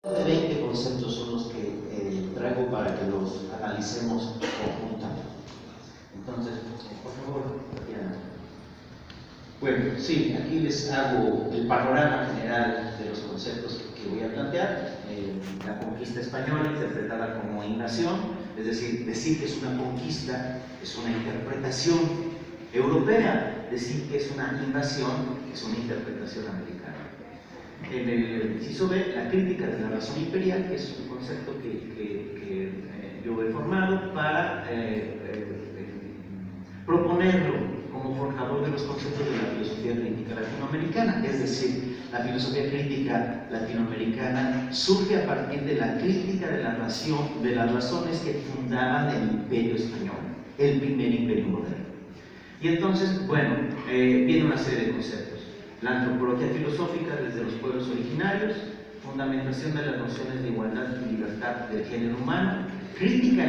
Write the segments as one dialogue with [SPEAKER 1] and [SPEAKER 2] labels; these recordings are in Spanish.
[SPEAKER 1] De 20 conceptos son los que traigo para que los analicemos conjuntamente. Entonces, por favor, Tatiana. Bueno, sí, aquí les hago el panorama general de los conceptos que voy a plantear. La conquista española, interpretada como invasión, es decir que es una conquista, es una interpretación europea, decir que es una invasión, es una interpretación americana. En el inciso B, la crítica de la razón imperial, que es un concepto que yo he formado para proponerlo como forjador de los conceptos de la filosofía crítica latinoamericana. Es decir, la filosofía crítica latinoamericana surge a partir de la crítica de la nación, de las razones que fundaban el imperio español, el primer imperio moderno. Y entonces, bueno, viene una serie de conceptos. La antropología filosófica desde los pueblos originarios, fundamentación de las nociones de igualdad y libertad del género humano, crítica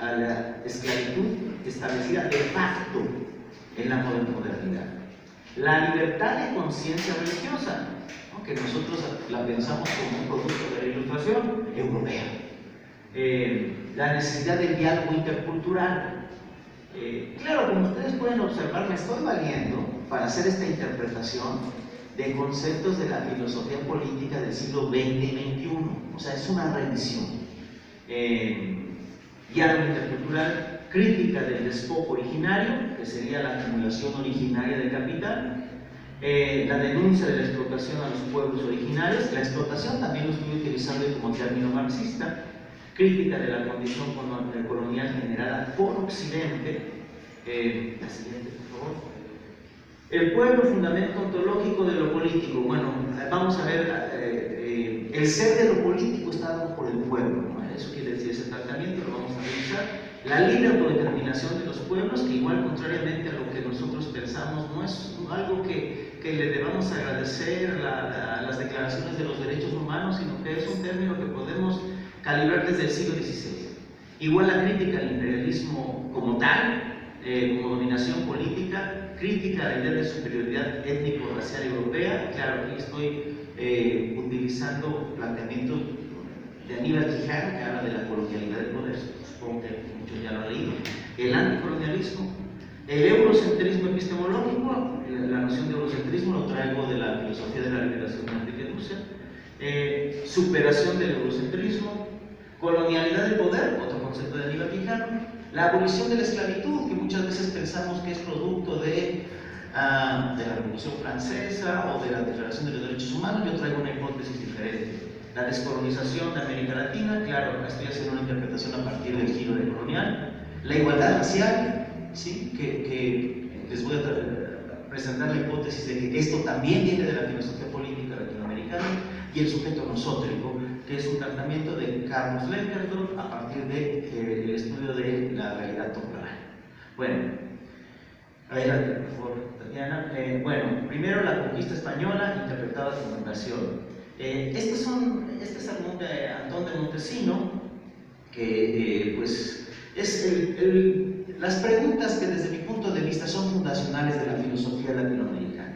[SPEAKER 1] a la esclavitud establecida de facto en la modernidad. La libertad de conciencia religiosa, ¿no?, que nosotros la pensamos como un producto de la ilustración europea. La necesidad del diálogo intercultural. Claro, como ustedes pueden observar, me estoy valiendo para hacer esta interpretación de conceptos de la filosofía política del siglo XX y XXI. O sea, es una revisión. Diálogo intercultural, crítica del despojo originario, que sería la acumulación originaria de capital, la denuncia de la explotación a los pueblos originarios. La explotación también lo estoy utilizando como término marxista. Crítica de la condición colonial generada por Occidente. La siguiente, por favor. El pueblo, fundamento ontológico de lo político. Bueno, vamos a ver, el ser de lo político está dado por el pueblo, ¿no? Eso quiere decir ese tratamiento, lo vamos a revisar. La libre autodeterminación de los pueblos, que igual, contrariamente a lo que nosotros pensamos, no es algo que le debamos agradecer a las declaraciones de los derechos humanos, sino que es un término que podemos calibrar desde el siglo XVI. Igual la crítica al imperialismo como tal, como dominación política, crítica a la idea de superioridad étnico-racial europea. Claro, aquí estoy utilizando planteamientos de Aníbal Quijano, que habla de la colonialidad del poder, supongo que muchos ya lo han leído. El anticolonialismo, el eurocentrismo epistemológico, la noción de eurocentrismo lo traigo de la filosofía de la liberación de Enrique Dussel. Superación del eurocentrismo, colonialidad del poder, otro concepto de Aníbal Quijano, la abolición de la esclavitud, que muchas veces pensamos que es producto de la Revolución Francesa o de la Declaración de los Derechos Humanos. Yo traigo una hipótesis diferente. La descolonización de América Latina, claro, estoy haciendo una interpretación a partir del giro decolonial. La igualdad racial, ¿sí?, que les voy a presentar la hipótesis de que esto también viene de la filosofía política latinoamericana. Y el sujeto nosótrico, que es un tratamiento de Carlos Lenkerdorf a partir del estudio de la realidad temporal. Bueno, adelante, por favor, Tatiana. Bueno, primero la conquista española interpretada como invasión. Este es Antón de Montesino, que pues es las preguntas que desde mi punto de vista son fundacionales de la filosofía latinoamericana.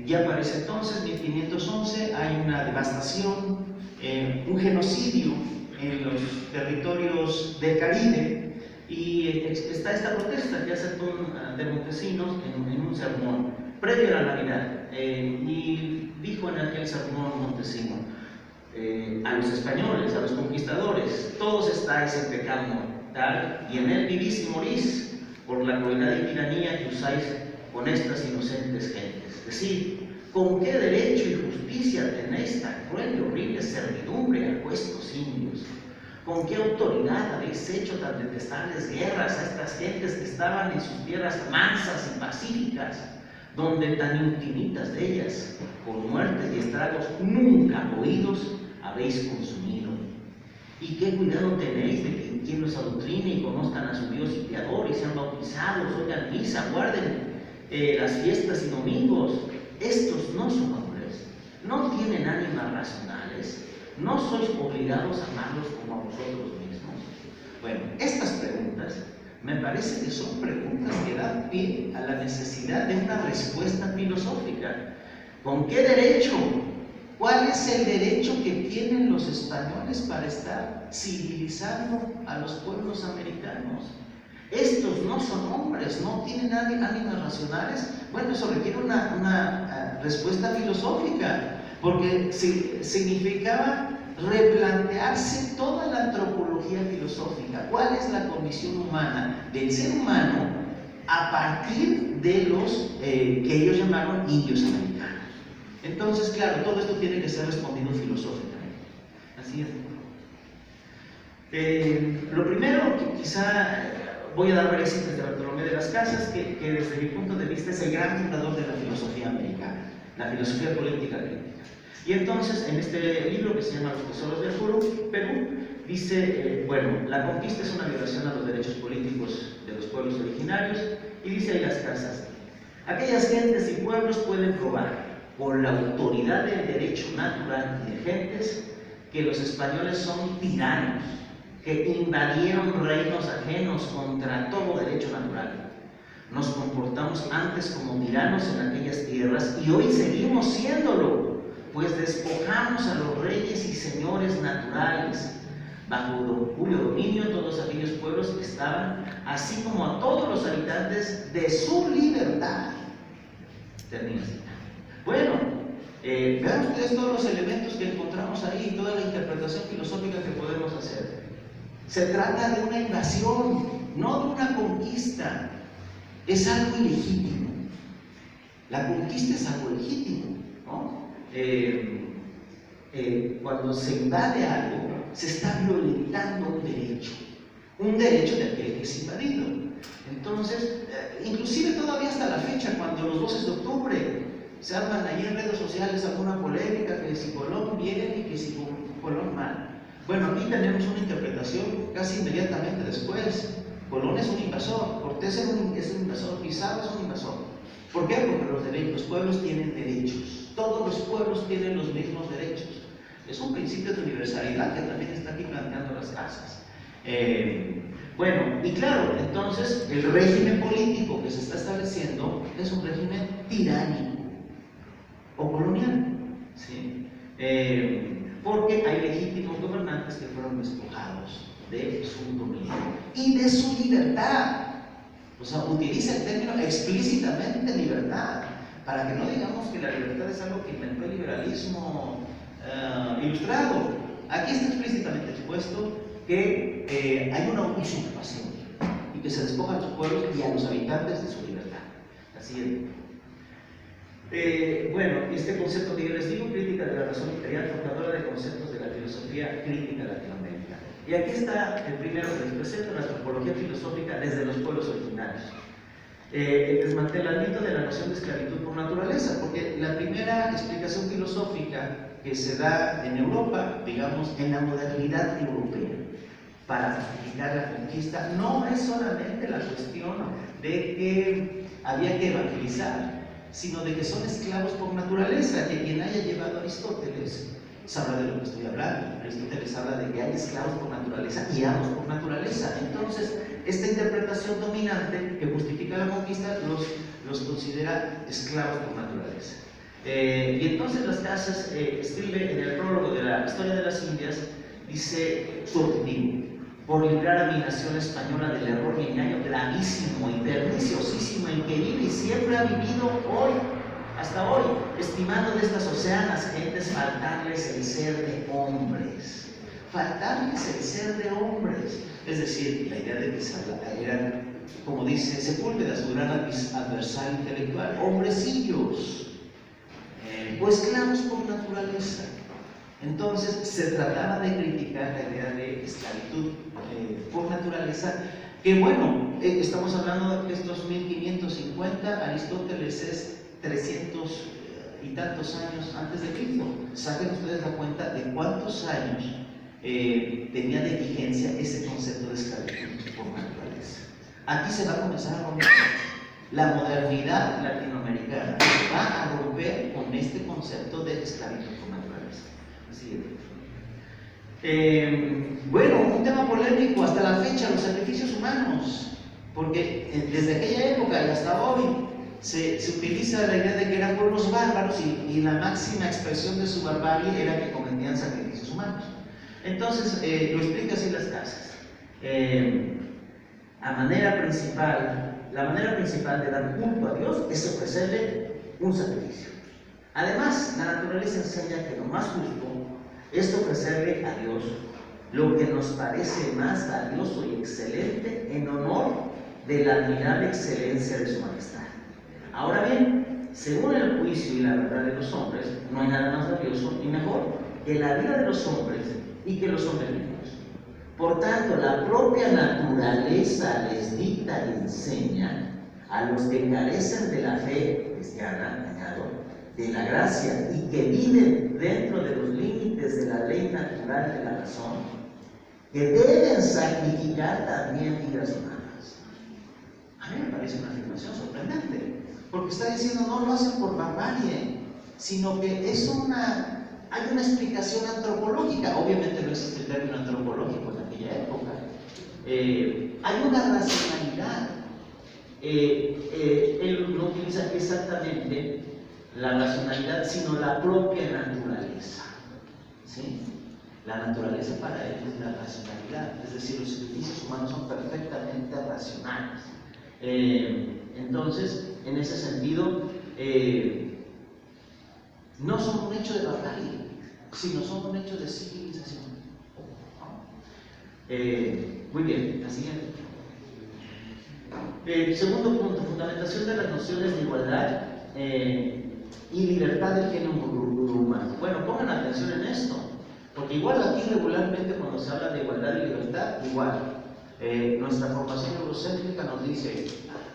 [SPEAKER 1] Ya aparece entonces, 1511, hay una devastación, un genocidio en los territorios del Caribe, y está esta protesta que hace Antón de Montesinos en un sermón previo a la Navidad, y dijo en aquel sermón Montesino: a los españoles, a los conquistadores, todos estáis en pecado mortal, y en él vivís y morís por la crueldad y tiranía que usáis con estas inocentes gentes. Decid, ¿con qué derecho y justicia tenéis tan cruel y horrible servidumbre a vuestros indios? ¿Con qué autoridad habéis hecho tan detestables guerras a estas gentes que estaban en sus tierras mansas y pacíficas, donde tan infinitas de ellas, con muertes y estragos nunca oídos, habéis consumido? ¿Y qué cuidado tenéis de que quien los adoctrine y conozcan a su Dios y Creador y sean bautizados, oigan misa, guarden las fiestas y domingos? Estos no son hombres, no tienen ánimas racionales, no sois obligados a amarlos como a vosotros mismos. Bueno, estas preguntas me parece que son preguntas que dan pie a la necesidad de una respuesta filosófica. ¿Con qué derecho ¿Cuál es el derecho que tienen los españoles para estar civilizando a los pueblos americanos? Estos no son hombres, no tienen ánimas racionales. Bueno, eso requiere una respuesta filosófica, porque significaba replantearse toda la antropología filosófica. ¿Cuál es la condición humana del ser humano a partir de los que ellos llamaron indios americanos? Entonces, claro, todo esto tiene que ser respondido filosóficamente. Así es. Lo primero que quizá voy a dar varias citas de Bartolomé de las Casas, que desde mi punto de vista es el gran fundador de la filosofía americana, la filosofía política crítica. Y entonces, en este libro que se llama Los Tesoros del Perú, dice, bueno, la conquista es una violación a los derechos políticos de los pueblos originarios, y dice ahí las Casas: aquellas gentes y pueblos pueden probar por la autoridad del derecho natural y de gentes que los españoles son tiranos, que invadieron reinos ajenos contra todo derecho natural. Nos comportamos antes como tiranos en aquellas tierras y hoy seguimos siéndolo, pues despojamos a los reyes y señores naturales, bajo cuyo dominio todos aquellos pueblos estaban, así como a todos los habitantes de su libertad. Termina así. Bueno, vean ustedes todos los elementos que encontramos ahí, toda la interpretación filosófica que podemos hacer. Se trata de una invasión, no de una conquista. Es algo ilegítimo. La conquista es algo legítimo, ¿no? Cuando se invade algo, se está violentando un derecho de aquel que es invadido. Entonces, inclusive todavía hasta la fecha, cuando los 12 de octubre se arman ahí en redes sociales alguna polémica, que si Colón bien y que si Colón mal. Bueno, aquí tenemos una interpretación casi inmediatamente después. Colón es un invasor, Cortés es un invasor, Pizarro es un invasor. ¿Por qué? Porque los pueblos tienen derechos. Todos los pueblos tienen los mismos derechos. Es un principio de universalidad que también está aquí planteando las Casas. Bueno, y claro, entonces el régimen político que se está estableciendo es un régimen tiránico o colonial, ¿sí? Porque hay legítimos gobernantes que fueron despojados de su dominio y de su libertad. O sea, utiliza el término explícitamente libertad, para que no digamos que la libertad es algo que inventó el liberalismo ilustrado. Aquí está explícitamente expuesto que hay una usurpación y que se despoja a los pueblos y a los habitantes de su libertad. Así es. Bueno, este concepto que yo les digo, crítica de la razón imperial, fundadora de conceptos de la filosofía crítica latinoamericana. Y aquí está el primero que les presento, la antropología filosófica desde los pueblos originarios. El desmantelamiento de la noción de esclavitud por naturaleza, porque la primera explicación filosófica que se da en Europa, digamos, en la modernidad europea, para justificar la conquista, no es solamente la cuestión de que había que evangelizar, sino de que son esclavos por naturaleza, que quien haya llevado a Aristóteles sabrá de lo que estoy hablando. Aristóteles habla de que hay esclavos por naturaleza y amos por naturaleza. Entonces, esta interpretación dominante que justifica la conquista los considera esclavos por naturaleza. Y entonces las Casas escribe en el prólogo de la historia de las Indias, dice su objetivo: por librar a mi nación española del error y engaño gravísimo y perniciosísimo en que vive y siempre ha vivido hoy, hasta hoy, estimando de estas océanas gentes faltarles el ser de hombres. Faltarles el ser de hombres. Es decir, la idea de que eran, como dice Sepúlveda, su gran adversario intelectual, hombrecillos, o esclavos por naturaleza. Entonces se trataba de criticar la idea de esclavitud por naturaleza, que bueno, estamos hablando de estos 1550, Aristóteles es 300 y tantos años antes de Cristo. Saquen ustedes la cuenta de cuántos años tenía de vigencia ese concepto de esclavitud por naturaleza. Aquí se va a comenzar a romper. La modernidad latinoamericana va a romper con este concepto de esclavitud por naturaleza. Así es. Bueno, un tema polémico hasta la fecha, los sacrificios humanos, porque desde aquella época y hasta hoy se utiliza la idea de que eran pueblos bárbaros y la máxima expresión de su barbarie era que cometían sacrificios humanos. Entonces, lo explica así las casas. La manera principal de dar culto a Dios es ofrecerle un sacrificio. Además, la naturaleza enseña que lo más justo es ofrecerle a Dios lo que nos parece más valioso y excelente en honor de la admirable excelencia de su majestad. Ahora bien, según el juicio y la verdad de los hombres, no hay nada más valioso ni mejor que la vida de los hombres y que los hombres mismos. Por tanto, la propia naturaleza les dicta y enseña a los que carecen de la fe cristiana, de la gracia y que viven dentro de los límites de la ley natural de la razón, que deben sacrificar también vidas humanas. A mí me parece una afirmación sorprendente, porque está diciendo no lo hacen por barbarie, sino que hay una explicación antropológica. Obviamente no existe el término antropológico en aquella época. Hay una racionalidad. Él no utiliza exactamente la racionalidad, sino la propia naturaleza. ¿Sí? La naturaleza para él es la racionalidad, es decir, los sacrificios humanos son perfectamente racionales. Entonces, en ese sentido, no son un hecho de barbarie, sino son un hecho de civilización. Muy bien, la siguiente. Segundo punto, fundamentación de las nociones de igualdad y libertad del género humano. Bueno, pongan atención en esto, porque igual aquí regularmente cuando se habla de igualdad y libertad, igual, nuestra formación eurocéntrica nos dice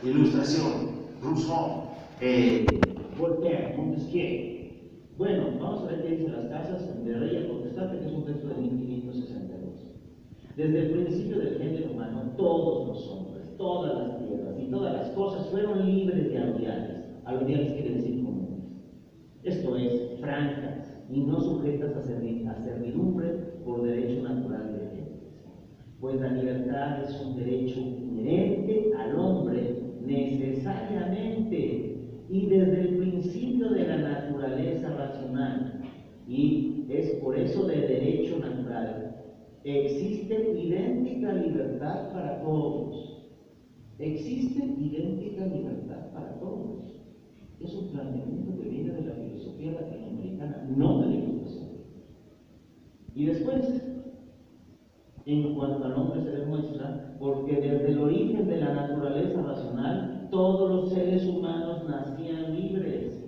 [SPEAKER 1] Ilustración, Rousseau, Voltaire, Montesquieu. Bueno, vamos a ver qué dicen las casas de Rey Protestante, que es un texto de 1562. Desde el principio del género humano, todos los hombres, todas las tierras y todas las cosas fueron libres de alodiales. Alodiales quiere decir comunes. Esto es, francas y no sujetas a servidumbre por derecho natural de gentes. Pues la libertad es un derecho inherente al hombre necesariamente y desde el principio de la naturaleza racional, y es por eso de derecho natural. Existe idéntica libertad para todos. Existe idéntica libertad para todos. Es un planteamiento que viene de la filosofía latinoamericana, no de la Ilustración. Y después, en cuanto al hombre se demuestra, porque desde el origen de la naturaleza racional, todos los seres humanos nacían libres.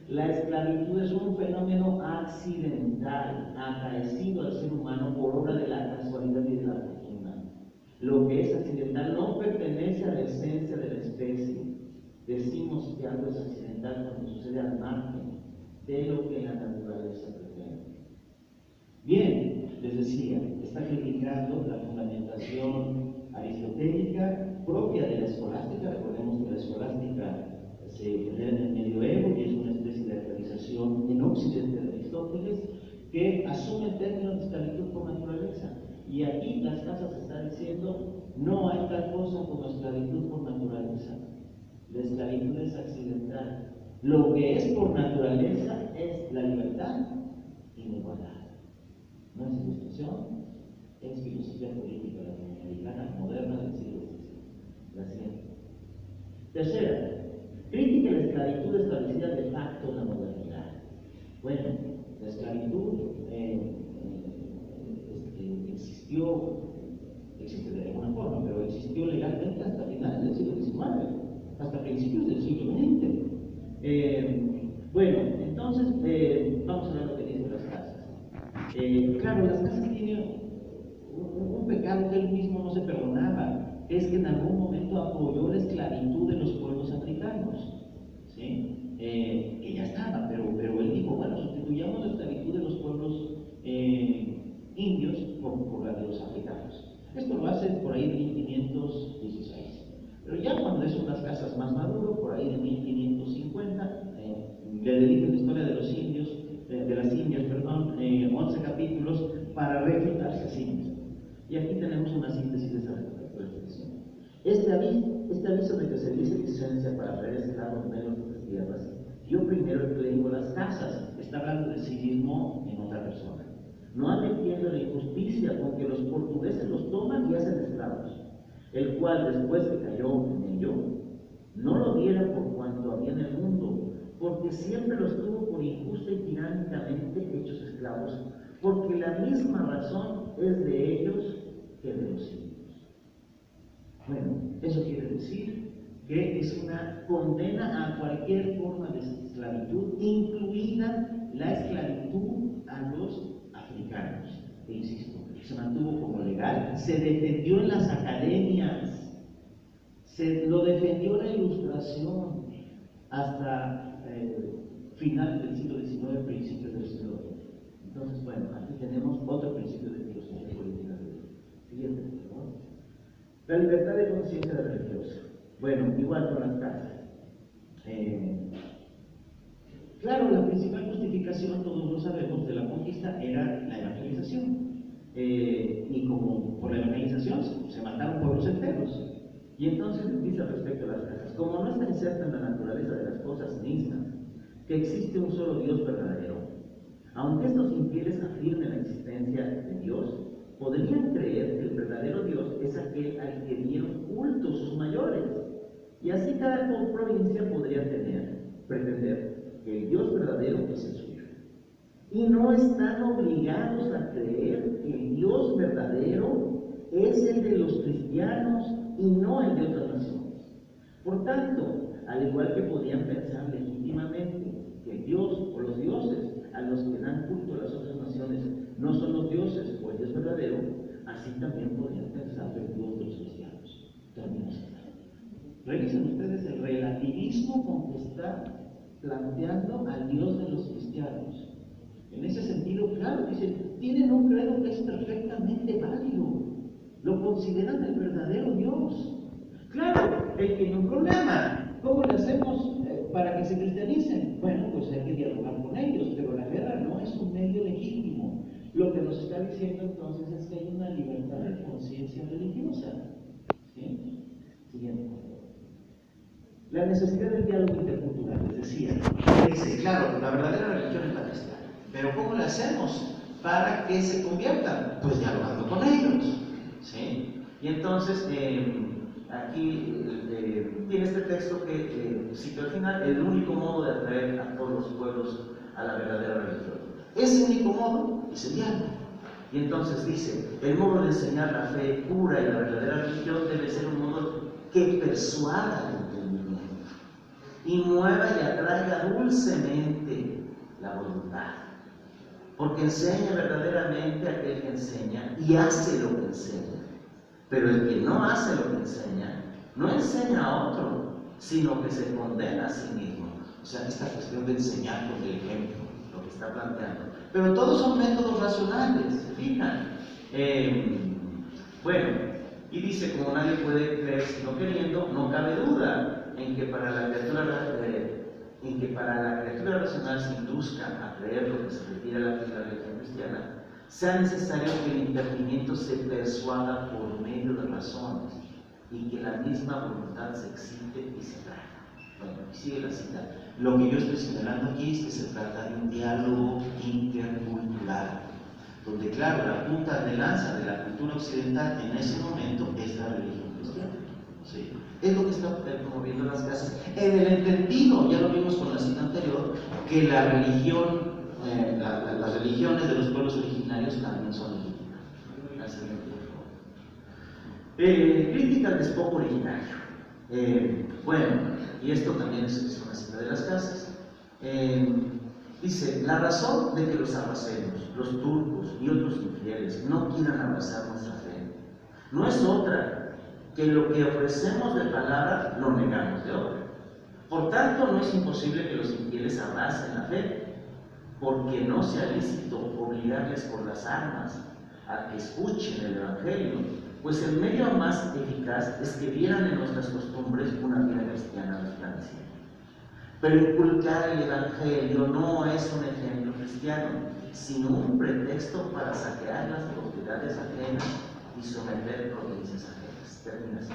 [SPEAKER 1] La esclavitud es un fenómeno accidental, acaecido al ser humano por obra de la casualidad y de la fortuna. Lo que es accidental no pertenece a la esencia de la especie. Decimos que algo es accidental cuando sucede al margen de lo que la naturaleza pretende. Bien, les decía, está criticando la fundamentación aristotélica propia de la escolástica. Recordemos que la escolástica se genera en el medioevo y es una especie de actualización en Occidente de Aristóteles que asume el término de esclavitud por naturaleza. Y aquí las casas están diciendo no hay tal cosa como esclavitud por naturaleza. La esclavitud es accidental. Lo que es por naturaleza es la libertad y la igualdad. No es Ilustración, es filosofía política latinoamericana moderna del siglo XVI. La siguiente. Tercera, crítica a la esclavitud establecida de facto en la modernidad. Bueno, la esclavitud existe de alguna forma, pero existió legalmente hasta finales del siglo XIX, hasta principios del siglo XX. Bueno, entonces vamos a ver lo que dicen las casas. Claro, las casas tienen un pecado que él mismo no se perdonaba, es que en algún momento apoyó la esclavitud de los pueblos africanos, ¿sí? Que ya estaba, pero él dijo, bueno, sustituyamos la esclavitud de los pueblos indios por la de los africanos. Esto lo hace por ahí de 1516. Pero ya cuando es unas casas más maduras, por ahí de 1550, le dedica la historia de los indios, de las indias, 11 capítulos para refutarse a sí mismo. Y aquí tenemos una síntesis de esa reflexión. Este aviso
[SPEAKER 2] este aviso de que se diese licencia para traer esclavos menos de las tierras, dio primero el clérigo las casas. Está hablando de sí mismo en otra persona. No admitiendo la injusticia con que los portugueses los toman y hacen esclavos, el cual después que cayó en ello, no lo diera por cuanto había en el mundo, porque siempre los tuvo por injusta y tiránicamente hechos esclavos, porque la misma razón es de ellos que de los indios. Bueno, eso quiere decir que es una condena a cualquier forma de esclavitud, incluida la esclavitud a los africanos. E insisto, se mantuvo como legal, se defendió en las academias, lo defendió la Ilustración hasta final del siglo XIX, principios del siglo XX. Entonces, bueno, aquí tenemos otro principio de filosofía política. Siguiente, por favor. La libertad de conciencia de religiosa. Bueno, igual con las casas. Claro, la principal justificación, todos lo sabemos, de la conquista era la evangelización. Y como por la evangelización se mataron pueblos enteros. Y entonces dice respecto a las casas, como no está inserta en la naturaleza de las cosas mismas, que existe un solo Dios verdadero, aunque estos infieles afirmen la existencia de Dios, podrían creer que el verdadero Dios es aquel al que dieron culto sus mayores, y así cada provincia podría pretender que el Dios verdadero es el suyo. Y no están obligados a creer que el Dios verdadero es el de los cristianos y no el de otras naciones. Por tanto, al igual que podían pensar legítimamente que el Dios o los dioses a los que dan culto a las otras naciones no son los dioses o el Dios verdadero, así también podrían pensar que el Dios de los cristianos también es verdadero. Revisen ustedes el relativismo con que está planteando al Dios de los cristianos. En ese sentido, claro, dicen, tienen un credo que es perfectamente válido, lo consideran el verdadero Dios. Claro, él tiene un problema. ¿Cómo le hacemos para que se cristianicen? Bueno, pues hay que dialogar con ellos, pero la guerra no es un medio legítimo. Lo que nos está diciendo entonces es que hay una libertad de conciencia religiosa. ¿Sí? Siguiente. La necesidad del diálogo intercultural, les decía.
[SPEAKER 1] Dice, claro, la verdadera religión es la cristiana, pero ¿cómo le hacemos para que se conviertan? Pues dialogando con ellos, ¿sí? Y entonces, aquí tiene este texto que cito al final, el único modo de atraer a todos los pueblos a la verdadera religión. Ese único modo es el diálogo. Y entonces dice, el modo de enseñar la fe pura y la verdadera religión debe ser un modo que persuada el entendimiento y mueva y atraiga dulcemente la voluntad, porque enseña verdaderamente a aquel que enseña y hace lo que enseña. Pero el que no hace lo que enseña, no enseña a otro, sino que se condena a sí mismo. O sea, esta cuestión de enseñar con el ejemplo, lo que está planteando. Pero todos son métodos racionales, ¿se fijan? Bueno, y dice, como nadie puede creer sino queriendo, no cabe duda en que para la criatura racional se induzca a creer lo que se refiere a la religión cristiana, sea necesario que el entendimiento se persuada por medio de razones y que la misma voluntad se excite y se traga. Bueno, y sigue la cita. Lo que yo estoy señalando aquí es que se trata de un diálogo intercultural, donde, claro, la punta de lanza de la cultura occidental en ese momento es la religión cristiana. ¿Sí? Es lo que está promoviendo las casas. En el entendido, ya lo vimos con la cita anterior, que la religión, las religiones de los pueblos originarios también son legítimas. Crítica al despojo originario. Bueno, y esto también es una cita de las casas. Dice, la razón de que los sarracenos, los turcos y otros infieles no quieran abrazar nuestra fe no es otra que lo que ofrecemos de palabra lo negamos de obra. Por tanto, no es imposible que los infieles abracen la fe, porque no sea lícito obligarles por las armas a que escuchen el Evangelio, pues el medio más eficaz es que vieran en nuestras costumbres una vida cristiana resplandeciente. Pero inculcar el Evangelio no es un ejemplo cristiano, sino un pretexto para saquear las propiedades ajenas y someter provincias ajenas. Termina así.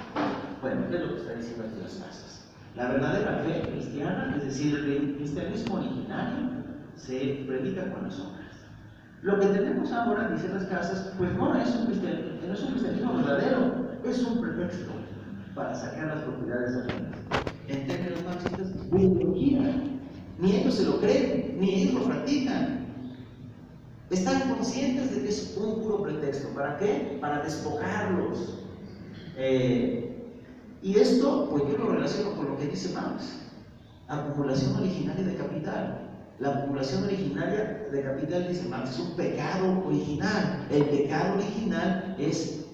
[SPEAKER 1] Bueno, ¿qué es lo que está diciendo aquí las casas? La verdadera fe cristiana, es decir, el cristianismo originario, se predica con las obras. Lo que tenemos ahora, dicen las casas, pues no es un cristianismo verdadero, es un pretexto para sacar las propiedades ajenas. En términos marxistas, es ideología. Ni ellos se lo creen, ni ellos lo practican. Están conscientes de que es un puro pretexto. ¿Para qué? Para despojarlos. Y esto, pues yo lo relaciono con lo que dice Marx: acumulación originaria de capital. La acumulación originaria de capital, dice Marx, es un pecado original. El pecado original es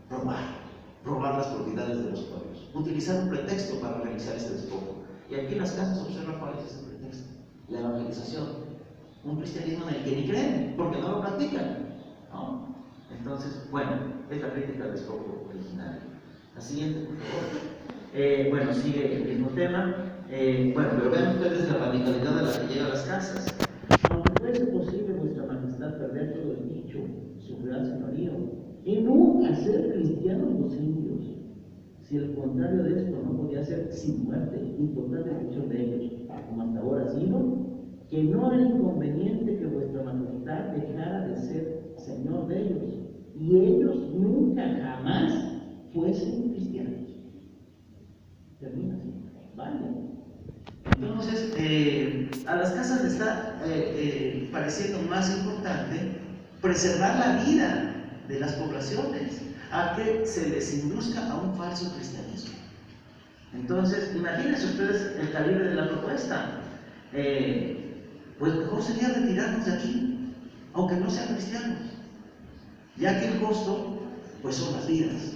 [SPEAKER 1] robar las propiedades de los pueblos, utilizar un pretexto para realizar este despojo. Y aquí en las casas observa cuál es ese pretexto: la evangelización. Un cristianismo en el que ni creen, porque no lo practican, ¿no? Entonces, bueno, es la crítica al despojo originario. La siguiente, por favor. Bueno, sigue el mismo tema. Bueno, pero vean ustedes la radicalidad a la que llega a las casas.
[SPEAKER 2] Aunque fuese posible, vuestra majestad, perder todo el dicho, su real señorío, y nunca hacer cristianos los indios, si el contrario de esto no podía ser sin muerte y total destrucción de ellos, como hasta ahora ha sido, que no era inconveniente que vuestra majestad dejara de ser señor de ellos, y ellos nunca jamás fuesen cristianos. Termina así. Vale.
[SPEAKER 1] Entonces, a las casas le está pareciendo más importante preservar la vida de las poblaciones, a que se les induzca a un falso cristianismo. Entonces, imagínense ustedes el calibre de la propuesta. Pues mejor sería retirarnos de aquí, aunque no sean cristianos, ya que el costo, pues son las vidas.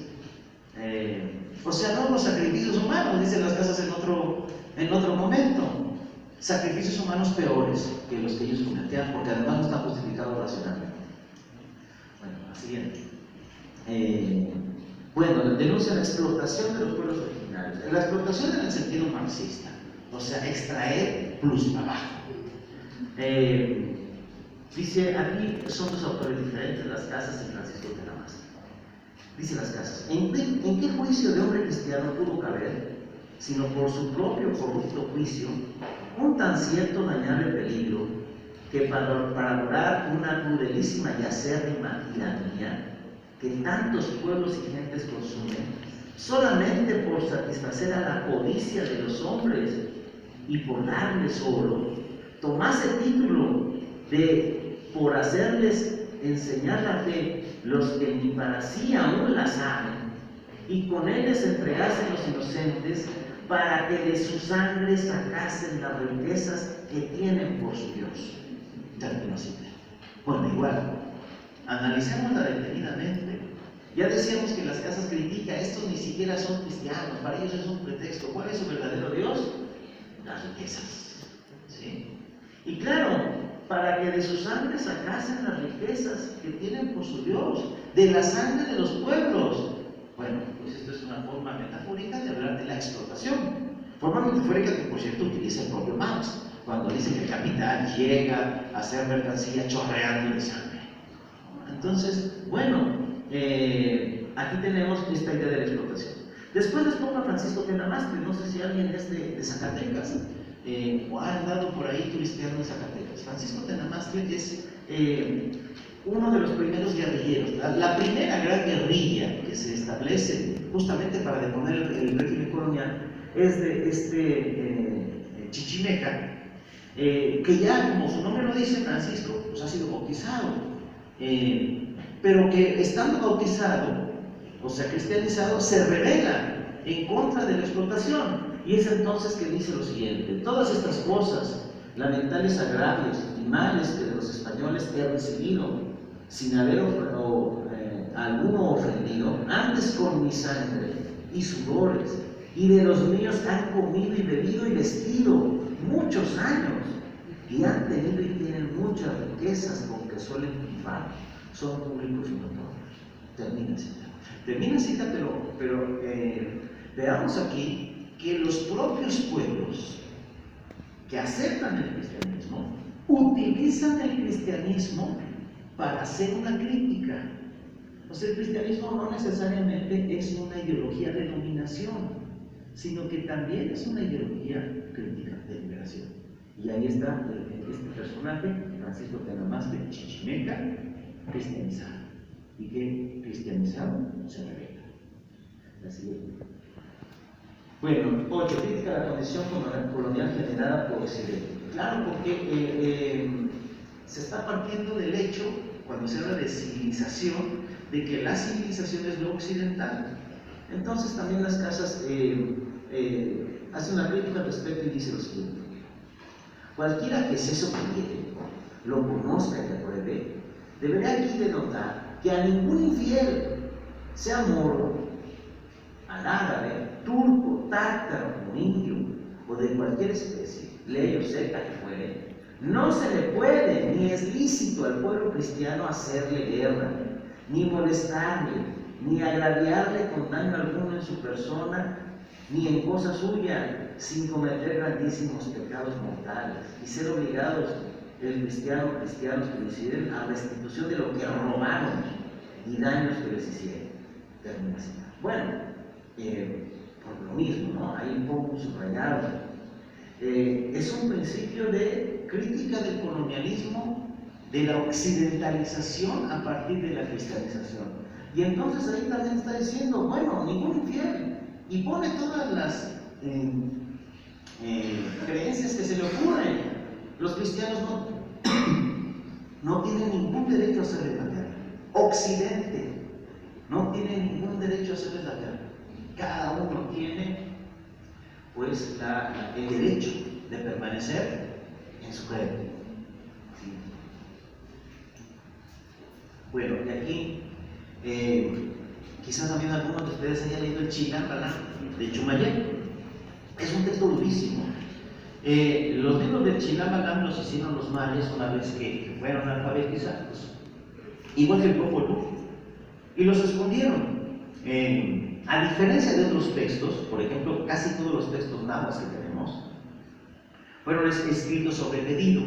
[SPEAKER 1] O sea, no los sacrificios humanos, dicen las casas en otro momento. Sacrificios humanos peores que los que ellos cometían, porque además no están justificados racionalmente. Bueno, la siguiente. Bueno, denuncia la explotación de los pueblos originarios. La explotación en el sentido marxista, o sea, extraer plus trabajo. Dice, aquí son dos autores diferentes, las casas y Francisco de la Maza. Dice las casas: ¿en qué juicio de hombre cristiano pudo caber, sino por su propio corrupto juicio, un tan cierto dañable peligro, que para lograr una crudelísima y acérrima tiranía que tantos pueblos y gentes consumen, solamente por satisfacer a la codicia de los hombres y por darles oro, tomase título de por hacerles enseñar la fe los que ni para sí aún la saben, y con ellos entregasen los inocentes, para que de su sangre sacasen las riquezas que tienen por su Dios. Termino así. Bueno, igual, analicémosla detenidamente. Ya decíamos que las casas critican: estos ni siquiera son cristianos, para ellos es un pretexto. ¿Cuál es su verdadero Dios? Las riquezas. ¿Sí? Y claro, para que de su sangre sacasen las riquezas que tienen por su Dios, de la sangre de los pueblos. Bueno, pues esto es una forma metafórica de hablar de la explotación. Forma metafórica que, por cierto, utiliza el propio Marx, cuando dice que el capital llega a ser mercancía chorreando de sangre. Entonces, bueno, aquí tenemos esta idea de la explotación. Después les pongo a Francisco Tenamastri, no sé si alguien es de Zacatecas, o ha andado por ahí turisteando en Zacatecas. Francisco Tenamastri es uno de los primeros guerrilleros, la primera gran guerrilla que se establece justamente para deponer el régimen colonial es de Chichimeca, que ya, como su nombre lo dice, Francisco, pues ha sido bautizado, pero que estando bautizado, o sea, cristianizado, se rebela en contra de la explotación, y es entonces que dice lo siguiente: todas estas cosas, lamentables agravios y males que de los españoles he recibido, sin haber alguno ofendido, antes con mi sangre y sudores, y de los míos han comido y bebido y vestido muchos años, y han tenido y tienen muchas riquezas con que suelen triunfar, son públicos y notorios. Termina cita, pero veamos aquí que los propios pueblos que aceptan el cristianismo utilizan el cristianismo para hacer una crítica. O sea, el cristianismo no necesariamente es una ideología de dominación, sino que también es una ideología crítica de liberación. Y ahí está este personaje, Francisco Tenamazpe Chichimeca, cristianizado. Y que cristianizado se revela. La siguiente. Bueno, 8. Crítica a la condición colonial generada por Occidente. Claro, porque se está partiendo del hecho, cuando se habla de civilización, de que la civilización es lo occidental. Entonces también las casas hacen una crítica al respecto y dice lo siguiente: cualquiera que se supiere, lo conozca y apruebe, deberá aquí denotar que a ningún infiel, sea moro, al árabe, turco, tártaro o indio, o de cualquier especie, ley o secta que fuere, no se le puede ni es lícito al pueblo cristiano hacerle guerra, ni molestarle, ni agraviarle con daño alguno en su persona, ni en cosa suya, sin cometer grandísimos pecados mortales, y ser obligados cristianos que lo hicieron a restitución de lo que robaron y daños que les hicieron. Termina así. Bueno, por lo mismo, ¿no? Hay un poco subrayado. Es un principio de crítica del colonialismo, de la occidentalización a partir de la cristianización. Y entonces ahí también está diciendo, bueno, ningún infiel, y pone todas las creencias que se le ocurren. Los cristianos no tienen ningún derecho a hacerles la guerra. Occidente no tiene ningún derecho a hacerles la guerra. Cada uno tiene, pues, el derecho de permanecer en su credo. ¿Sí? Bueno, y aquí, quizás también algunos de ustedes hayan leído el Chilam Balam de Chumayel. Es un texto durísimo. Los libros del Chilam Balam los hicieron los mayas una vez que fueron alfabetizados, igual que el Popol Vuh, y los escondieron. A diferencia de otros textos, por ejemplo, casi todos los textos nahuas que tenemos fueron escritos sobre pedido.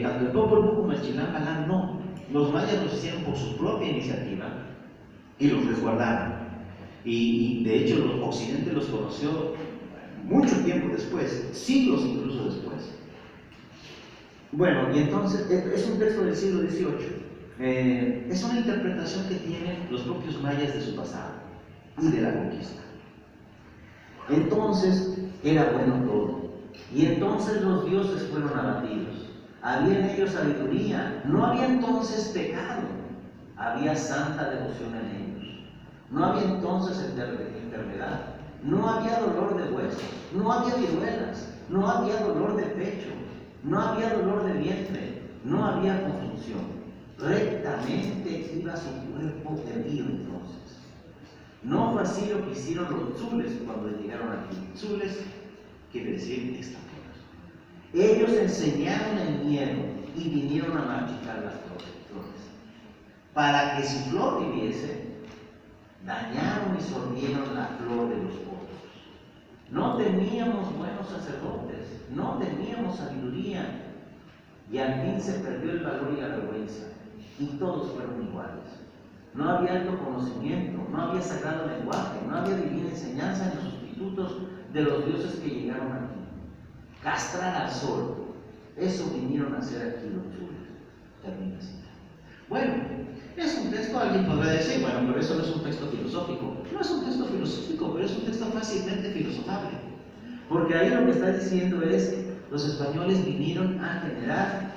[SPEAKER 1] Tanto el Popol Vuh como el Chilam Balam no. Los mayas los hicieron por su propia iniciativa y los resguardaron. Y de hecho, el Occidente los conoció mucho tiempo después, siglos incluso después. Bueno, y entonces es un texto del siglo XVIII. Es una interpretación que tienen los propios mayas de su pasado y de la conquista. Entonces era bueno todo, y entonces los dioses fueron abatidos. Había en ellos sabiduría, no había entonces pecado, había santa devoción en ellos. No había entonces enfermedad, no había dolor de huesos, no había viruelas, no había dolor de pecho, no había dolor de vientre, no había confusión. Rectamente iba su cuerpo herido entonces. No fue así lo que hicieron los tzules cuando llegaron aquí. Tzules quiere decir extranjeros. Ellos enseñaron el miedo y vinieron a marchitar las flores. Para que su flor viviese, dañaron y sorbieron la flor de los otros. No teníamos buenos sacerdotes, no teníamos sabiduría, y al fin se perdió el valor y la vergüenza, y todos fueron iguales. No había alto conocimiento, no había sagrado lenguaje, no había divina enseñanza en los sustitutos de los dioses que llegaron aquí. Castrar al sol, eso vinieron a hacer aquí los chulos. Termina así. Bueno, es un texto, alguien podrá decir, bueno, pero eso no es un texto filosófico. No es un texto filosófico, pero es un texto fácilmente filosofable. Porque ahí lo que está diciendo es que los españoles vinieron a generar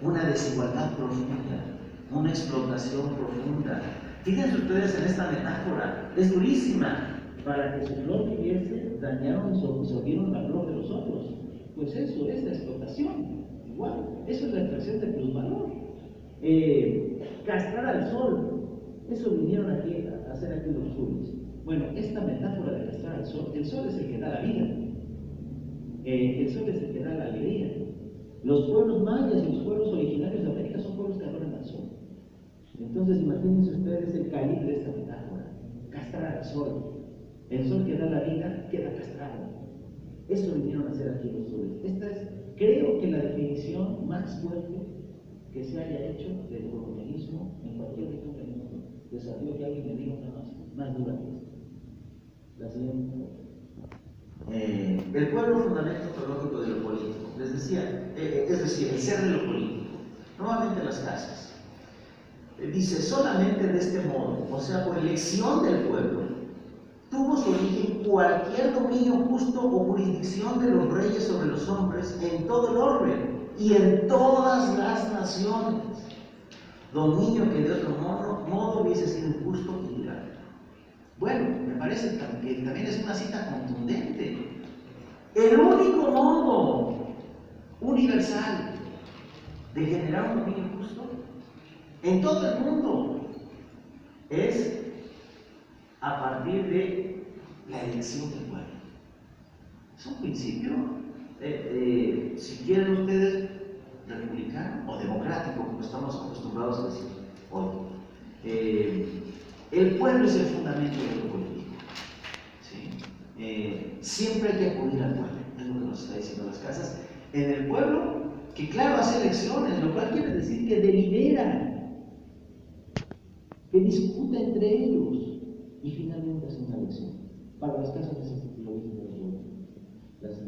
[SPEAKER 1] una desigualdad profunda, una explotación profunda. Fíjense ustedes en esta metáfora, es durísima. Para que su flor viviese, dañaron y absorbieron la flor de los otros. Pues eso es la explotación. Igual, eso es la extracción de plusvalor. Castrar al sol, eso vinieron aquí a hacer aquí los chulos. Bueno, esta metáfora de castrar al sol, el sol es el que da la vida. El sol es el que da la alegría. Los pueblos mayas y los pueblos originarios de América son pueblos que adoran al sol. Entonces, imagínense ustedes el calibre de esta metáfora: castrar al sol. El sol que da la vida queda castrado. Eso vinieron a hacer aquí los chulos. Esta es, creo que, la definición más fuerte que se haya hecho del colonialismo en cualquier pertenencia, es decir, el ser de lo político. Nuevamente las casas. Dice, solamente de este modo, o sea, por elección del pueblo, tuvo su origen cualquier dominio justo o jurisdicción de los reyes sobre los hombres en todo el orbe y en todas las naciones. Dominio que de otro modo hubiese sido injusto y tiránico. Bueno, me parece que también es una cita contundente. El único modo universal de generar un dominio justo en todo el mundo es a partir de la elección del pueblo. Es un principio, si quieren ustedes, republicano o democrático, como estamos acostumbrados a decir hoy. El pueblo es el fundamento de lo político. ¿Sí? Siempre hay que acudir al pueblo, es lo que nos está diciendo las casas. En el pueblo, que claro, hace elecciones, lo cual quiere decir que delibera, que discute entre ellos y finalmente hace una elección. Para las casas es lo mismo de las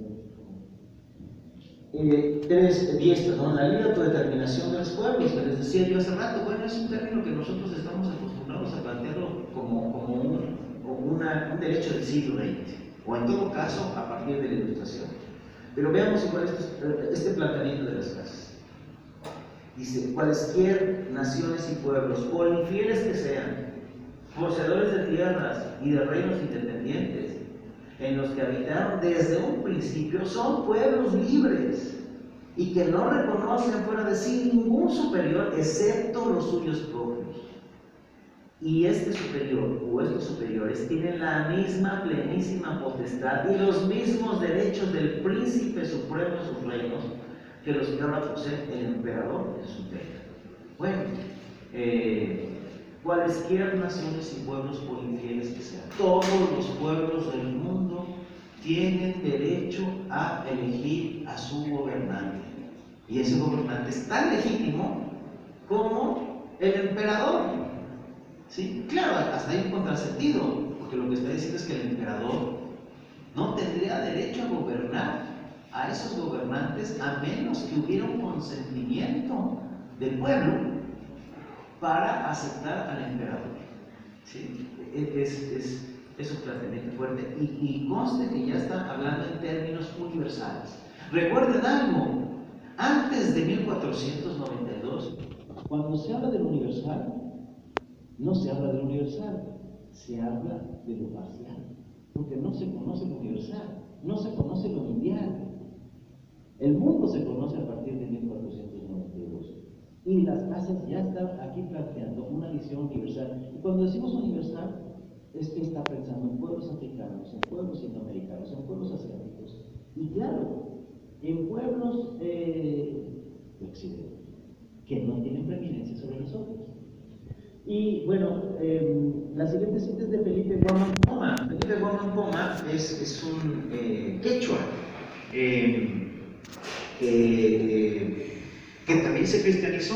[SPEAKER 1] 3.10, perdón, la libre autodeterminación de los pueblos, que les decía yo hace rato. Bueno, es un término que nosotros estamos acostumbrados a plantearlo como un derecho del siglo XX, o en todo caso a partir de la Ilustración. Pero veamos igual este planteamiento de las casas. Dice, cualesquier naciones y pueblos, por infieles que sean, poseedores de tierras y de reinos independientes, en los que habitaron desde un principio, son pueblos libres y que no reconocen fuera de sí ningún superior excepto los suyos propios. Y este superior o estos superiores tienen la misma plenísima potestad y los mismos derechos del príncipe supremo de sus reinos que los que ahora posee el emperador de su reino. Bueno, cualesquier naciones y pueblos, por infieles que sean, todos los pueblos del mundo tienen derecho a elegir a su gobernante. Y ese gobernante es tan legítimo como el emperador. ¿Sí? Claro, hasta hay un contrasentido, porque lo que está diciendo es que el emperador no tendría derecho a gobernar a esos gobernantes a menos que hubiera un consentimiento del pueblo para aceptar al emperador. ¿Sí? Es un planteamiento fuerte y conste que ya está hablando en términos universales. Recuerden algo, antes de 1492, cuando se habla del universal, no se habla del universal, se habla de lo parcial, porque no se conoce lo universal, no se conoce lo mundial. El mundo se conoce a partir de 1492 y las casas ya están aquí planteando una visión universal. Y cuando decimos universal, es que está pensando en pueblos africanos, en pueblos indoamericanos, en pueblos asiáticos y claro, en pueblos de Occidente, que no tienen preeminencia sobre nosotros. Y bueno, la siguiente cita es de Felipe Guamán Poma. Felipe Guamán Poma es un quechua que también se cristianizó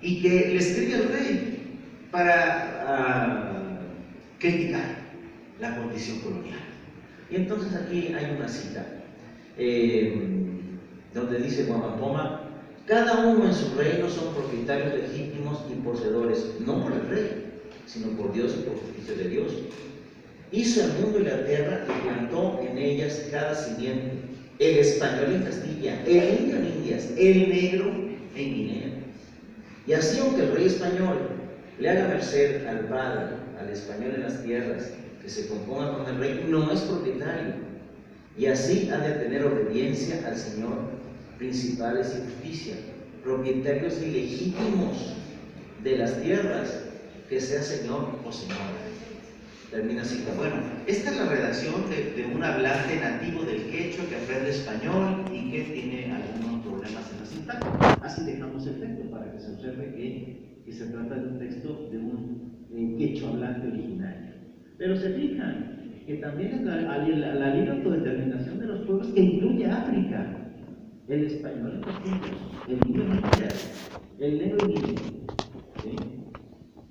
[SPEAKER 1] y que le escribe al rey para criticar la condición colonial. Y entonces aquí hay una cita donde dice Guamán Poma: cada uno en su reino son propietarios legítimos y poseedores, no por el rey, sino por Dios y por justicia de Dios. Hizo el mundo y la tierra y plantó en ellas cada simiente, el español en Castilla, el indio en Indias, el negro en Guinea. Y así, aunque el rey español le haga merced al padre, al español en las tierras, que se componga con el rey, no es propietario. Y así ha de tener obediencia al Señor, principales y justicia, propietarios ilegítimos de las tierras, que sea señor o señora. Termina así. Bueno, esta es la redacción de un hablante nativo del quechua que aprende español y que tiene algunos problemas en la sintaxis. Así dejamos el texto para que se observe que se trata de un texto de un quechua hablante originario. Pero se fijan que también es la libre autodeterminación de los pueblos que incluye África. El español en Castilla, el indio en Indias, el negro en Guinea. ¿Sí?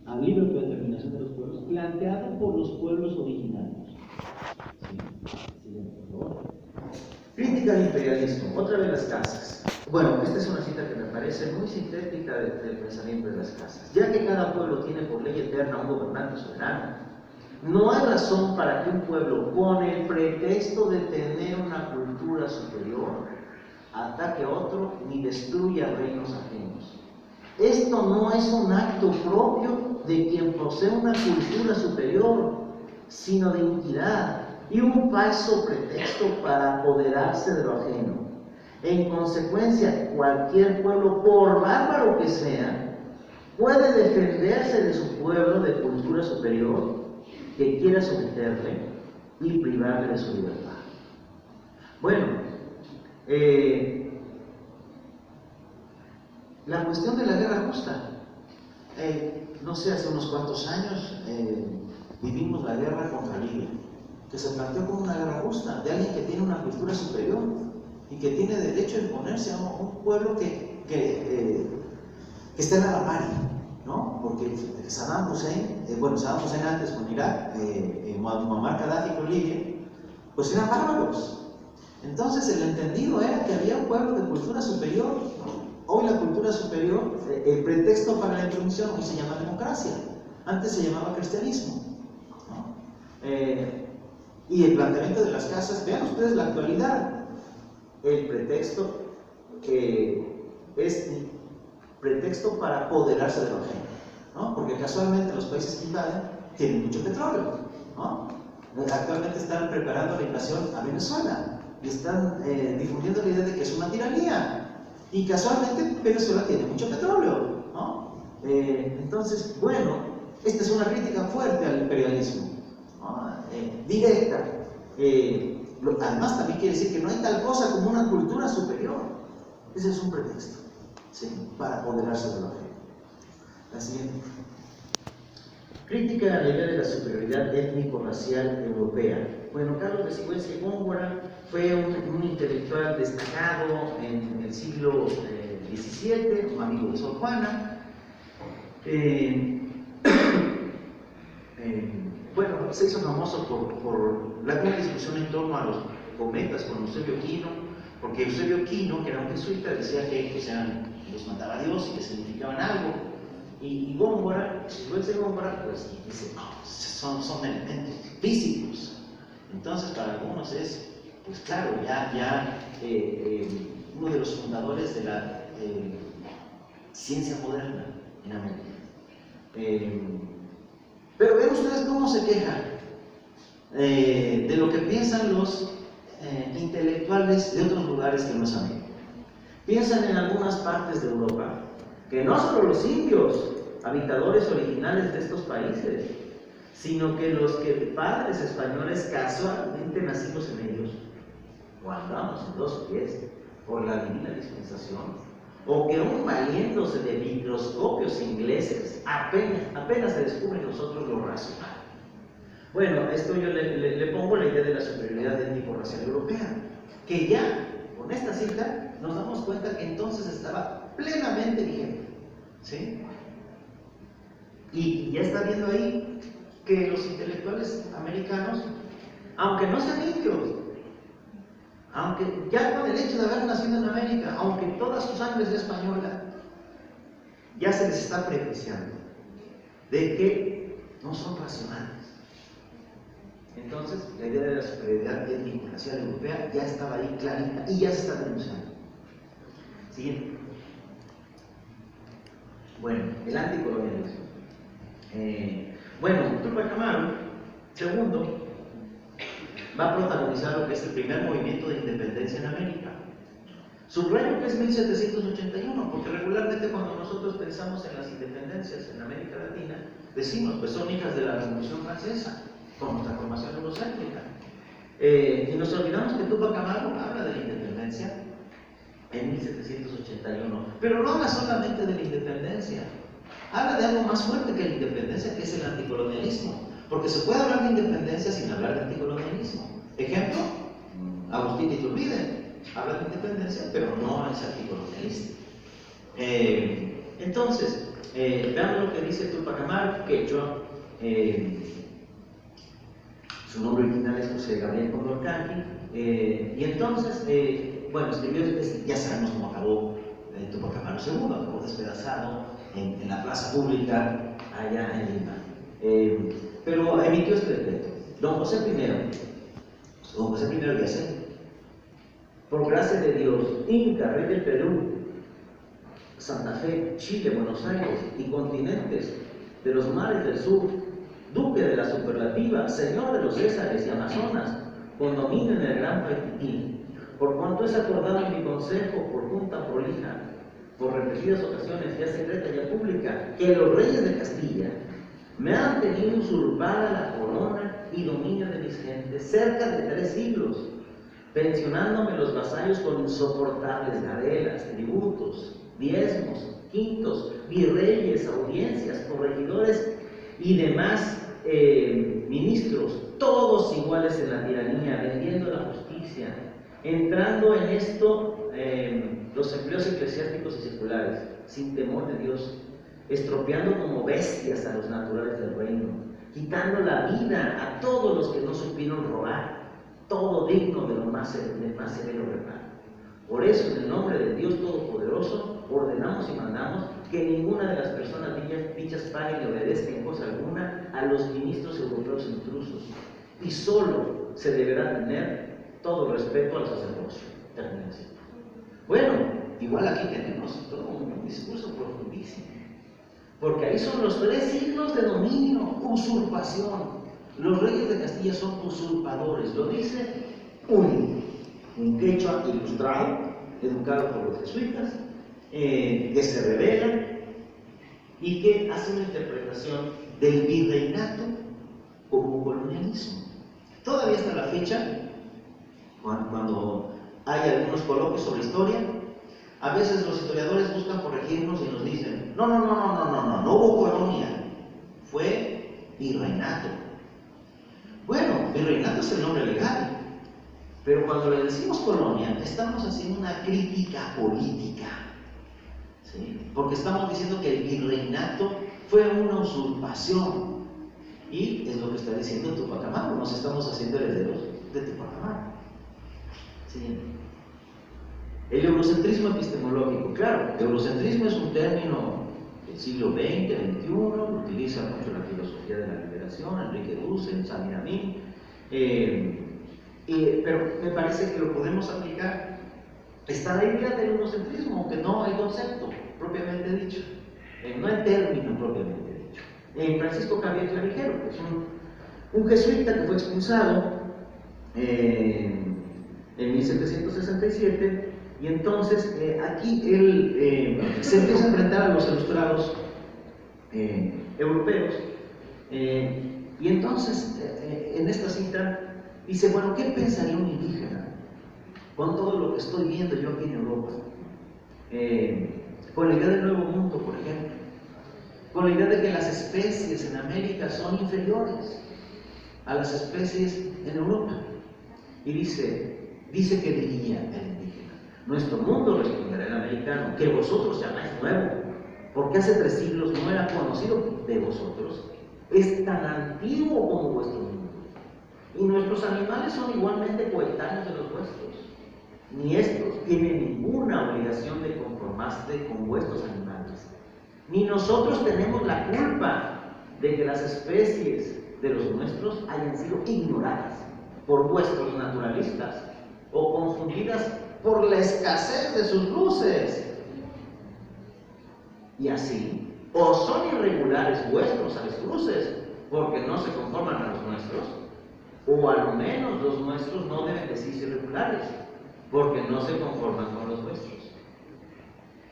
[SPEAKER 1] A libre autodeterminación de los pueblos, planteado por los pueblos originarios. ¿Sí? Sí, por favor. Crítica al imperialismo, otra vez las casas. Bueno, esta es una cita que me parece muy sintética del pensamiento de las casas. Ya que cada pueblo tiene por ley eterna un gobernante soberano, no hay razón para que un pueblo, con el pretexto de tener una cultura superior, ataque a otro ni destruya reinos ajenos. Esto no es un acto propio de quien posee una cultura superior, sino de iniquidad y un falso pretexto para apoderarse de lo ajeno. En consecuencia, cualquier pueblo, por bárbaro que sea, puede defenderse de su pueblo de cultura superior que quiera someterle y privarle de su libertad. Bueno, la cuestión de la guerra justa. No sé, hace unos cuantos años vivimos la guerra contra Libia, que se planteó como una guerra justa, de alguien que tiene una cultura superior y que tiene derecho a imponerse a un pueblo que está en la par, ¿no? Porque Saddam Hussein, Saddam Hussein antes con Irak, Muammar Gaddafi con Libia, pues eran bárbaros. Entonces el entendido era que había un pueblo de cultura superior, ¿no? Hoy la cultura superior, el pretexto para la intromisión hoy se llama democracia, antes se llamaba cristianismo, ¿no? Y el planteamiento de las casas, vean ustedes la actualidad, el pretexto es pretexto para apoderarse de lo ajeno, ¿no? Porque casualmente los países que invaden tienen mucho petróleo, ¿no? Actualmente están preparando la invasión a Venezuela y están difundiendo la idea de que es una tiranía. Y casualmente Venezuela tiene mucho petróleo, ¿no? Entonces, bueno, esta es una crítica fuerte al imperialismo, ¿no? Directa. Además, también quiere decir que no hay tal cosa como una cultura superior. Ese es un pretexto, ¿sí?, para apoderarse de lo ajeno. La siguiente. Crítica a la idea de la superioridad étnico-racial europea. Bueno, Carlos de Sigüenza y Góngora fue un intelectual destacado en el siglo XVII, un amigo de Sor Juana. Se hizo famoso por la gran discusión en torno a los cometas con Eusebio Quino, porque Eusebio Quino, que era un jesuita, decía que los mandaba Dios y que significaban algo. Y Góngora, Sigüenza y Góngora, pues dice, no, son elementos físicos. Entonces, para algunos es, pues claro, ya uno de los fundadores de la ciencia moderna en América. Pero vean ustedes cómo se quejan de lo que piensan los intelectuales de otros lugares que no es América. Piensan en algunas partes de Europa que no solo los indios, habitadores originales de estos países, sino que los padres españoles casualmente nacidos en ellos, o andamos en dos pies por la divina dispensación, o que aún valiéndose de microscopios ingleses, apenas se descubre en nosotros lo racional. Bueno, esto yo le pongo la idea de la superioridad étnico-racial europea, que ya con esta cita nos damos cuenta que entonces estaba plenamente vigente, ¿sí? Y ya está viendo ahí que los intelectuales americanos, aunque no sean indios, aunque ya con el hecho de haber nacido en América, aunque toda su sangre es española, ya se les está prejuiciando de que no son racionales. Entonces, la idea de la superioridad étnico-racial europea ya estaba ahí clarita y ya se está denunciando. Siguiente. Bueno, el anticolonialismo. Túpac Amaru II va a protagonizar lo que es el primer movimiento de independencia en América. Subrayo que es 1781, porque regularmente cuando nosotros pensamos en las independencias en América Latina, decimos, pues son hijas de la Revolución Francesa, con nuestra formación eurocéntrica. Y nos olvidamos que Túpac Amaru habla de la independencia en 1781, pero no habla solamente de la independencia, habla de algo más fuerte que la independencia, que es el anticolonialismo, porque se puede hablar de independencia sin hablar de anticolonialismo. Ejemplo, Agustín Iturbide habla de independencia, pero no es anticolonialista. Entonces, veamos lo que dice Túpac Amaru, quechua. Su nombre original es José Gabriel Condorcanqui,
[SPEAKER 2] Y entonces, bueno, escribió, ya sabemos cómo acabó Tupac Amaru II, acabó despedazado en la plaza pública allá en Lima. Pero emitió este decreto. Don José I dice: por gracia de Dios, Inca, rey del Perú, Santa Fe, Chile, Buenos Aires y continentes de los mares del sur, duque de la superlativa, señor de los Césares y Amazonas, con dominio en el gran Paitití, por cuanto es acordado en mi consejo, por junta prolija, por repetidas ocasiones, ya secreta ya pública, que los reyes de Castilla me han tenido usurpada la corona y dominio de mis gentes cerca de 3 siglos, pensionándome los vasallos con insoportables gabelas, tributos, diezmos, quintos, virreyes, audiencias, corregidores y demás ministros, todos iguales en la tiranía, vendiendo la justicia, entrando en esto los empleos eclesiásticos y seculares, sin temor de Dios, estropeando como bestias a los naturales del reino, quitando la vida a todos los que no supieron robar, todo digno de lo más severo reparo. Por eso, en el nombre de Dios Todopoderoso, ordenamos y mandamos que ninguna de las personas dichas pague ni obedezca en cosa alguna a los ministros europeos intrusos, y solo se deberá tener todo respeto al sacerdocio. Termina así. Bueno, igual aquí tenemos todo un discurso profundísimo, porque ahí son los 3 siglos de dominio, usurpación. Los reyes de Castilla son usurpadores, lo dice un quechua ilustrado, educado por los jesuitas, que se revela y que hace una interpretación del virreinato como colonialismo. Todavía hasta la fecha, cuando hay algunos coloquios sobre historia, a veces los historiadores buscan corregirnos y nos dicen: no hubo colonia, fue virreinato. Bueno, virreinato es el nombre legal, pero cuando le decimos colonia, estamos haciendo una crítica política, ¿sí? Porque estamos diciendo que el virreinato fue una usurpación, y es lo que está diciendo Tupac Amaru, nos estamos haciendo herederos de Tupac Amaru. Siguiente. El eurocentrismo epistemológico. Claro, eurocentrismo es un término del siglo XX, XXI, lo utiliza mucho la filosofía de la liberación, Enrique Dussel, Samir Amin, pero me parece que lo podemos aplicar. Está la idea del eurocentrismo, aunque no hay concepto propiamente dicho, no hay término propiamente dicho. Francisco Javier Clavijero, que es un jesuita que fue expulsado en 1767, y entonces aquí él se empieza a enfrentar a los ilustrados europeos, y entonces en esta cita dice: bueno, ¿qué pensaría un indígena con todo lo que estoy viendo yo aquí en Europa? Con la idea del Nuevo Mundo, por ejemplo, con la idea de que las especies en América son inferiores a las especies en Europa. Y dice que diría el indígena: nuestro mundo, responderá el americano, que vosotros llamáis nuevo, porque hace 3 siglos no era conocido de vosotros, es tan antiguo como vuestro mundo. Y nuestros animales son igualmente coetáneos de los vuestros. Ni estos tienen ninguna obligación de conformarse con vuestros animales, ni nosotros tenemos la culpa de que las especies de los nuestros hayan sido ignoradas por vuestros naturalistas o confundidas por la escasez de sus luces. Y así, o son irregulares vuestros avestruces porque no se conforman a los nuestros, o al menos los nuestros no deben decirse irregulares porque no se conforman con los vuestros.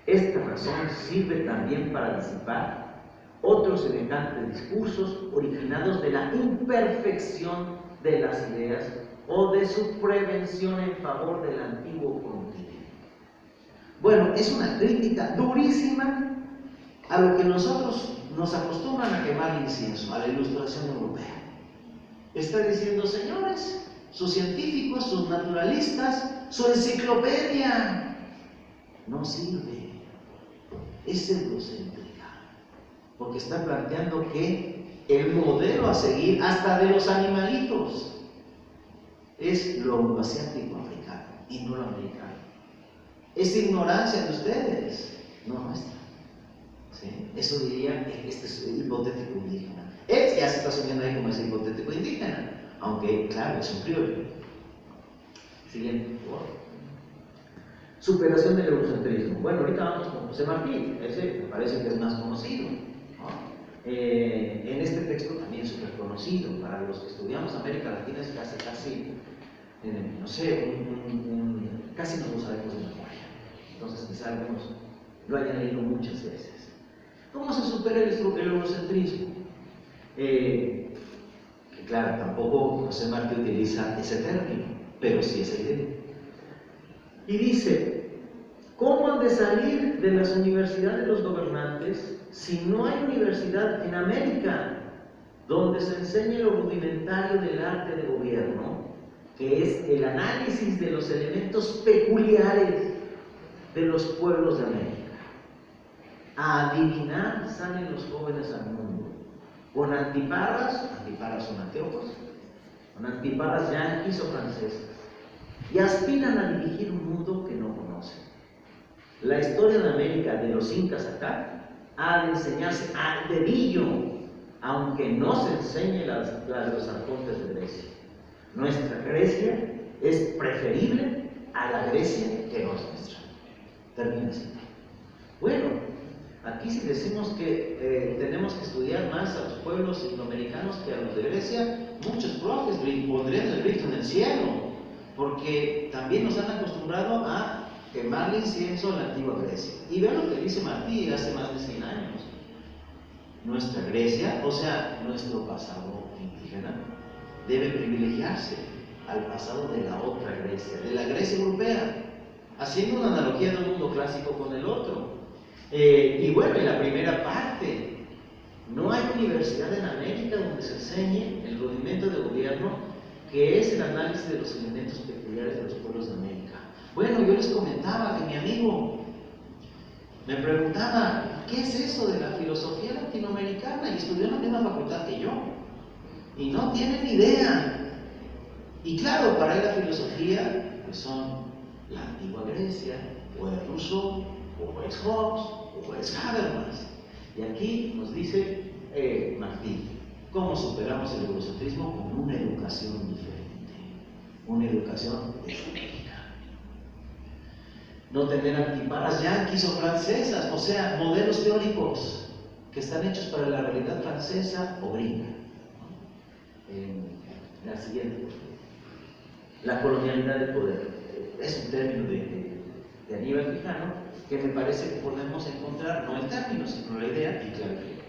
[SPEAKER 2] Esta razón sirve también para disipar otros semejantes discursos originados de la imperfección de las ideas o de su prevención en favor del antiguo continente. Bueno, es una crítica durísima a lo que nosotros nos acostumbran a quemar incienso, a la ilustración europea. Está diciendo: señores, sus científicos, sus naturalistas, su enciclopedia no sirve, es eurocéntrica, porque está planteando que el modelo a seguir, hasta de los animalitos,
[SPEAKER 1] es lo euroasiático africano y no lo americano. Es ignorancia de ustedes, no nuestra. ¿Sí? Eso diría, este es hipotético indígena. Él ya se está asumiendo ahí como ese hipotético indígena, aunque, claro, es un criollo. Siguiente, por favor. Superación del eurocentrismo. Bueno, ahorita vamos con José Martí, ese me parece que es más conocido, ¿no? En este texto también es súper conocido. Para los que estudiamos América Latina es casi no sé, casi no lo sabemos de memoria. Entonces quizá algunos lo hayan leído muchas veces. ¿Cómo se supera el eurocentrismo? Que claro, tampoco José Martí utiliza ese término, pero sí esa idea. Y dice, ¿cómo han de salir de las universidades los gobernantes si no hay universidad en América donde se enseñe lo rudimentario del arte de gobierno, que es el análisis de los elementos peculiares de los pueblos de América? A adivinar salen los jóvenes al mundo, con antiparras son anteojos, con antiparras yanquis o francesas, y aspiran a dirigir un mundo que no conocen. La historia de América de los incas acá ha de enseñarse al dedillo, aunque no se enseñe la de los arcontes de Grecia. Nuestra Grecia es preferible a la Grecia que no es nuestra. Termina así. Bueno, aquí si decimos que tenemos que estudiar más a los pueblos indoamericanos que a los de Grecia, muchos profes pondrían el grito en el cielo, porque también nos han acostumbrado a quemarle incienso a la antigua Grecia. Y vean lo que dice Martí hace más de 100 años. Nuestra Grecia, o sea, nuestro pasado indígena, debe privilegiarse al pasado de la otra Grecia, de la Grecia europea, haciendo una analogía de un mundo clásico con el otro. Y bueno, en la primera parte, no hay universidad en América donde se enseñe el rudimento de gobierno, que es el análisis de los elementos peculiares de los pueblos de América. Bueno, yo les comentaba que mi amigo me preguntaba, ¿qué es eso de la filosofía latinoamericana? Y estudió en la misma facultad que yo, y no tienen idea. Y claro, para él la filosofía pues son la antigua Grecia, o es Rousseau, o es Hobbes, o es Habermas. Y aquí nos dice Martí, ¿cómo superamos el eurocentrismo? Con una educación diferente, una educación económica. No tener antiparras yanquis o francesas, o sea, modelos teóricos que están hechos para la realidad francesa o gringa. La siguiente, la colonialidad del poder. Es un término de Aníbal Quijano que me parece que podemos encontrar, no el término, sino la idea, y Clavijero.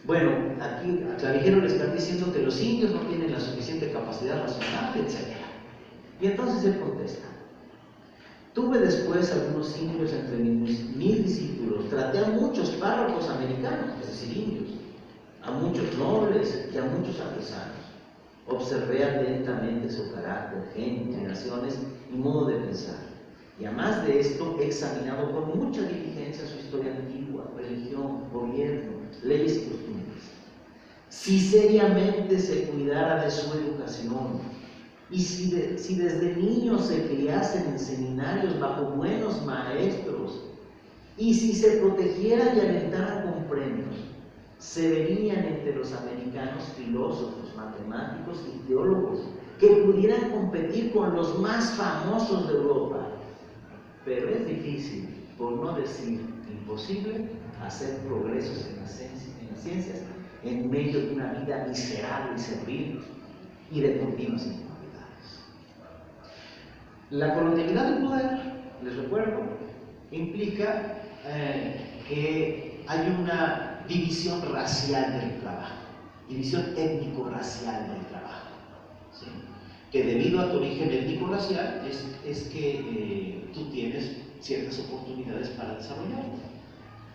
[SPEAKER 1] Bueno, aquí a Clavijero le están diciendo que los indios no tienen la suficiente capacidad razonable, etc. Y entonces él contesta: tuve después algunos indios entre mis discípulos, traté a muchos párrocos americanos, es decir, indios, a muchos nobles y a muchos artesanos. Observé atentamente su carácter, inclinaciones y modo de pensar. Y además de esto, he examinado con mucha diligencia su historia antigua, religión, gobierno, leyes y costumbres. Si seriamente se cuidara de su educación, y si desde niños se criasen en seminarios bajo buenos maestros, y si se protegieran y alentaran con premios, se verían entre los americanos filósofos, matemáticos y teólogos que pudieran competir con los más famosos de Europa. Pero es difícil, por no decir imposible, hacer progresos en las ciencias en medio de una vida miserable y servil y de continuas incomodidades. La colonialidad del poder, les recuerdo, implica que hay una división racial del trabajo, división étnico-racial del trabajo, ¿sí? Que debido a tu origen étnico-racial es que tú tienes ciertas oportunidades para desarrollarte.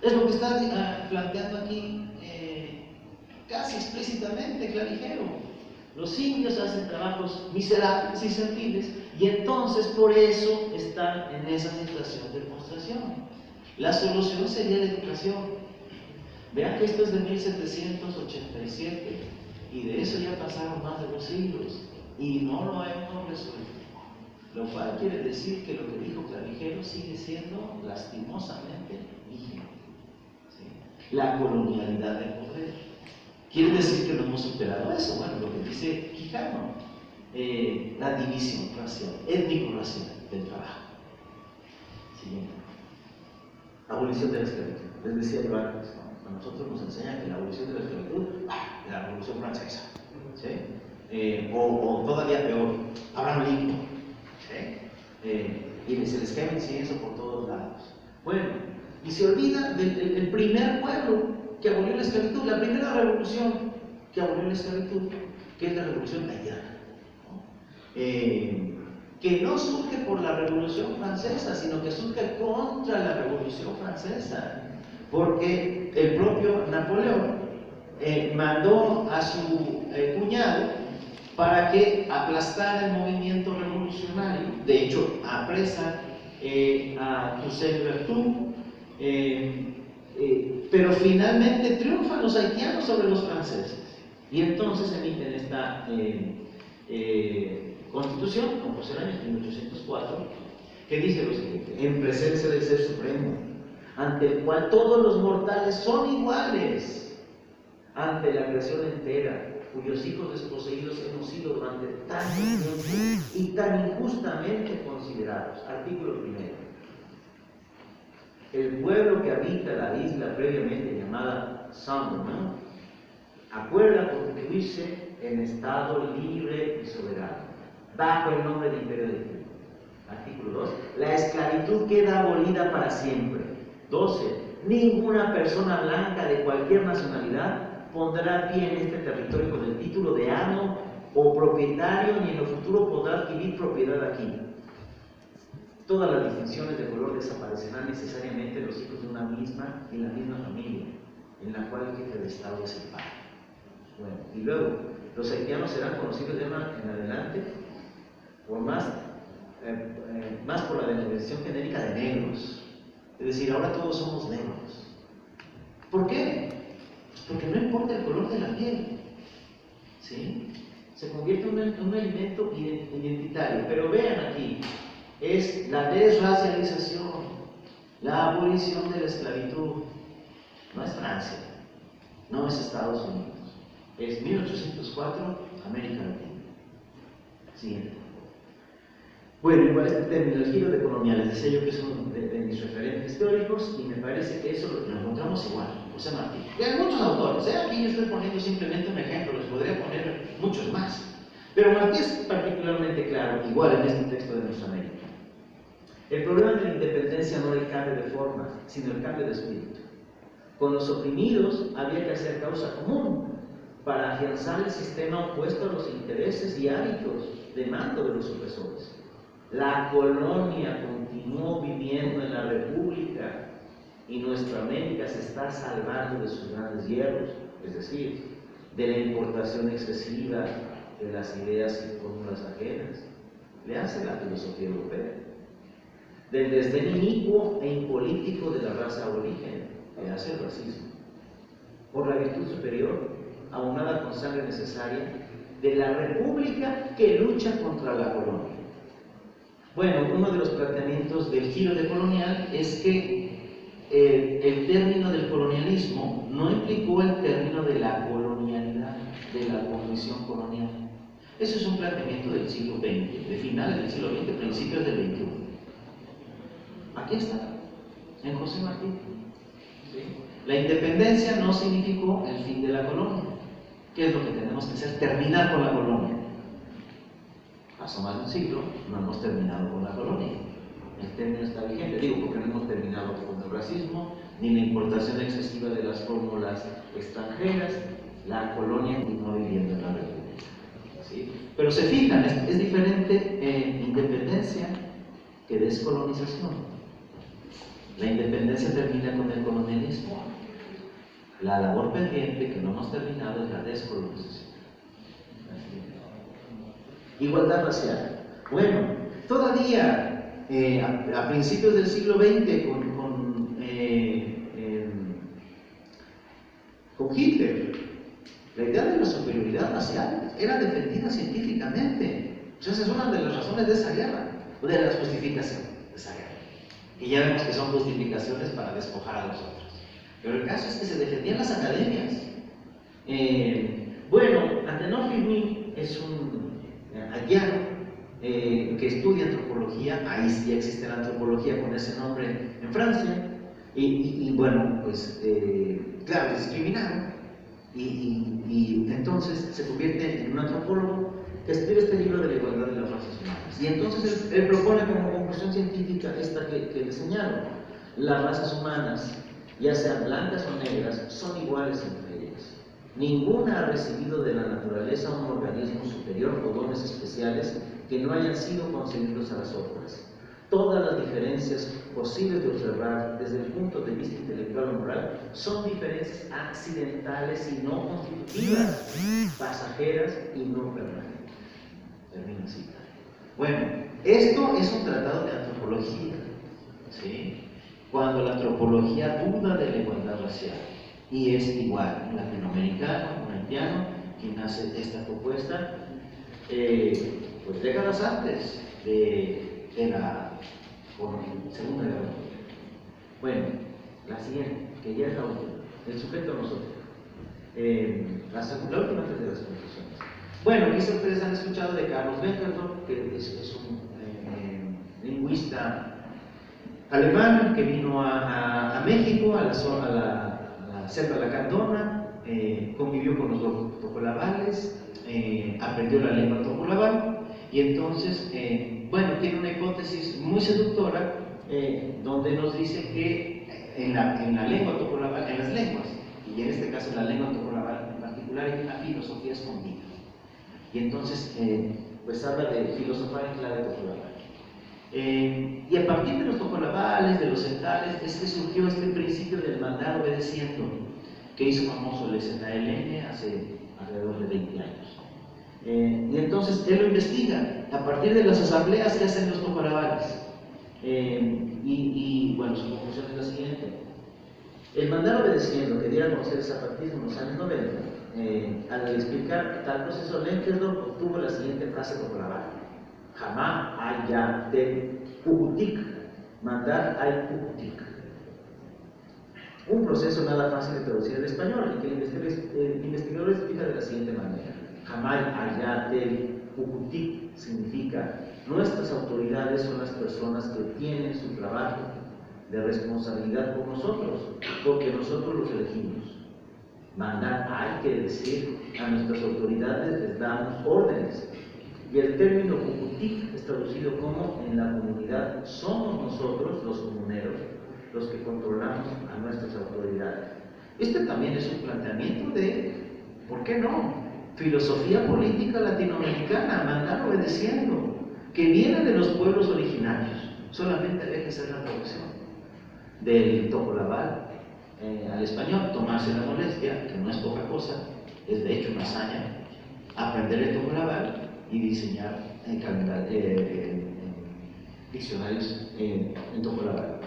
[SPEAKER 1] Es lo que está planteando aquí casi explícitamente Clavijero. Los indios hacen trabajos miserables y serviles, y entonces por eso están en esa situación de postración. La solución sería la educación. Vean que esto es de 1787.
[SPEAKER 3] Y de eso ya pasaron más de 2 siglos y no lo hemos resuelto. Lo cual quiere decir que lo que dijo Clavijero sigue siendo lastimosamente vigente. ¿Sí? La colonialidad del poder. Quiere decir que no hemos superado eso. Bueno, lo que dice Quijano, la división racial, étnico-racial del trabajo. Siguiente. Abolición de la esclavitud. Les decía yo antes, ¿no? A nosotros nos enseñan que la abolición de la esclavitud es la Revolución Francesa. ¿Sí? O todavía peor, Abraham Lincoln. ¿Sí? Y se les cae incienso por todos lados. Bueno, y se olvida del primer pueblo que abolió la esclavitud, la primera revolución que abolió la esclavitud, que es la Revolución Haitiana. ¿No? Que no surge por la Revolución Francesa, sino que surge contra la Revolución Francesa, porque el propio Napoleón mandó a su cuñado para que aplastara el movimiento revolucionario. De hecho, apresa a Toussaint Louverture, pero finalmente triunfan los haitianos sobre los franceses, y entonces emiten esta Constitución, como por el año 1804, que dice lo siguiente: en presencia del Ser Supremo, ante el cual todos los mortales son iguales, ante la creación entera, cuyos hijos desposeídos hemos sido durante tanto tiempo y tan injustamente considerados. Artículo 1. El pueblo que habita la isla previamente llamada Saint-Domingue acuerda constituirse en Estado libre y soberano, bajo el nombre de Imperio de Cristo. Artículo 2. La esclavitud queda abolida para siempre. 12. Ninguna persona blanca de cualquier nacionalidad pondrá pie en este territorio con el título de amo o propietario, ni en lo futuro podrá adquirir propiedad aquí. Todas las distinciones de color desaparecerán necesariamente los hijos de una misma y la misma familia, en la cual el jefe de Estado es el padre. Bueno, y luego, los haitianos serán conocidos de ahora en adelante por más por la denominación genérica de negros. Es decir, ahora todos somos negros. ¿Por qué? Porque no importa el color de la piel, ¿sí? Se convierte en un elemento identitario. Pero vean aquí, es la desracialización, la abolición de la esclavitud. No es Francia, no es Estados Unidos, es 1804, América Latina. Siguiente. Bueno, igual este término, el giro de coloniales, decía yo que es uno de mis referentes teóricos, y me parece que eso lo encontramos igual, José Martí. Y hay muchos autores, aquí yo estoy poniendo simplemente un ejemplo, les podría poner muchos más. Pero Martí es particularmente claro, igual en este texto de Mesoamérica. El problema de la independencia no era el cambio de forma, sino el cambio de espíritu. Con los oprimidos había que hacer causa común para afianzar el sistema opuesto a los intereses y hábitos de mando de los opresores. La colonia continuó viviendo en la República y nuestra América se está salvando de sus grandes hierros, es decir, de la importación excesiva de las ideas y fórmulas ajenas. Le hace la filosofía europea. Del desdén inicuo e impolítico de la raza aborigen, le hace el racismo. Por la virtud superior, aunada con sangre necesaria, de la República que lucha contra la colonia. Bueno, uno de los planteamientos del giro de colonial es que el término del colonialismo no implicó el término de la colonialidad, de la condición colonial. Ese es un planteamiento del siglo XX, de finales del siglo XX, principios del XXI. Aquí está, en José Martí. ¿Sí? La independencia no significó el fin de la colonia. ¿Qué es lo que tenemos que hacer? Terminar con la colonia. Pasó más de un siglo, no hemos terminado con la colonia. El término está vigente, digo, porque no hemos terminado con el racismo, ni la importación excesiva de las fórmulas extranjeras. La colonia continúa viviendo en la República. ¿Sí? Pero se fijan, es diferente independencia que descolonización. La independencia termina con el colonialismo. La labor pendiente que no hemos terminado es la descolonización. Igualdad racial. Bueno, todavía a principios del siglo XX con Hitler,
[SPEAKER 4] La idea de la superioridad racial era defendida científicamente. O sea, esa es una de las razones de esa guerra, o de las justificaciones de esa guerra. Y ya vemos que son justificaciones para despojar a los otros. Pero el caso es que se defendían las academias. Bueno, Antenor Firmin es un haitiano que estudia antropología. Ahí sí existe la antropología con ese nombre en Francia. Y bueno, pues claro, discriminaron. Y entonces se convierte en un antropólogo que escribe este libro de la igualdad de las razas humanas. Y entonces él propone como conclusión científica esta que le señalo: las razas humanas, ya sean blancas o negras, son iguales entre ellas. Ninguna ha recibido de la naturaleza un organismo superior o dones especiales que no hayan sido concedidos a las otras. Todas las diferencias posibles de observar desde el punto de vista intelectual o moral son diferencias accidentales y no constitutivas, pasajeras y no permanentes. Termina cita. Bueno, esto es un tratado de antropología, ¿sí? Cuando la antropología duda de la igualdad racial, y es igual un latinoamericano, un haitiano, quien hace esta propuesta, pues décadas antes de la Segunda Guerra Mundial. Bueno, la siguiente, que ya es la última, el sujeto nosotros. La última de las conclusiones. Bueno, quizás ustedes han escuchado de Carlos Beckendorf, que es un lingüista alemán que vino a México, a la selva de la Candona, convivió con los tocolabales, aprendió la lengua tocolabal, y entonces, bueno, tiene una hipótesis muy seductora donde nos dice que en la lengua tocolabal, en las lenguas, y en este caso en la lengua tocolabal en particular, hay una filosofía escondida. Y entonces, pues habla de filosofar en clave tocolabal. Y a partir de los tocolabales, de los centrales, es que surgió este principio del mandar obedeciendo, que hizo famoso el ZLN hace alrededor de 20 años. Y entonces él lo investiga a partir de las asambleas que hacen los tocolabales. Bueno, su conclusión es la siguiente: el mandar obedeciendo, que diera a conocer esa partir en los años 90, al explicar tal proceso, Beckendorf obtuvo la siguiente frase tocolabal: jamás haya de pucutic, mandar al pucutic. Un proceso nada fácil de traducir al español, y que el investigador explica de la siguiente manera: jamás haya de pucutic significa nuestras autoridades son las personas que tienen su trabajo de responsabilidad por nosotros, porque nosotros los elegimos. Mandar hay que decir a nuestras autoridades les damos órdenes. Y el término pucutic es traducido como en la comunidad somos nosotros, los comuneros, los que controlamos a nuestras autoridades. Este también es un planteamiento de, ¿por qué no?, filosofía política latinoamericana, mandar obedeciendo, que viene de los pueblos originarios. Solamente hay que hacer la traducción del tocolabal al español, tomarse la molestia, que no es poca cosa, es de hecho una hazaña, aprender el tocolabal y diseñar diccionarios en tocolabal.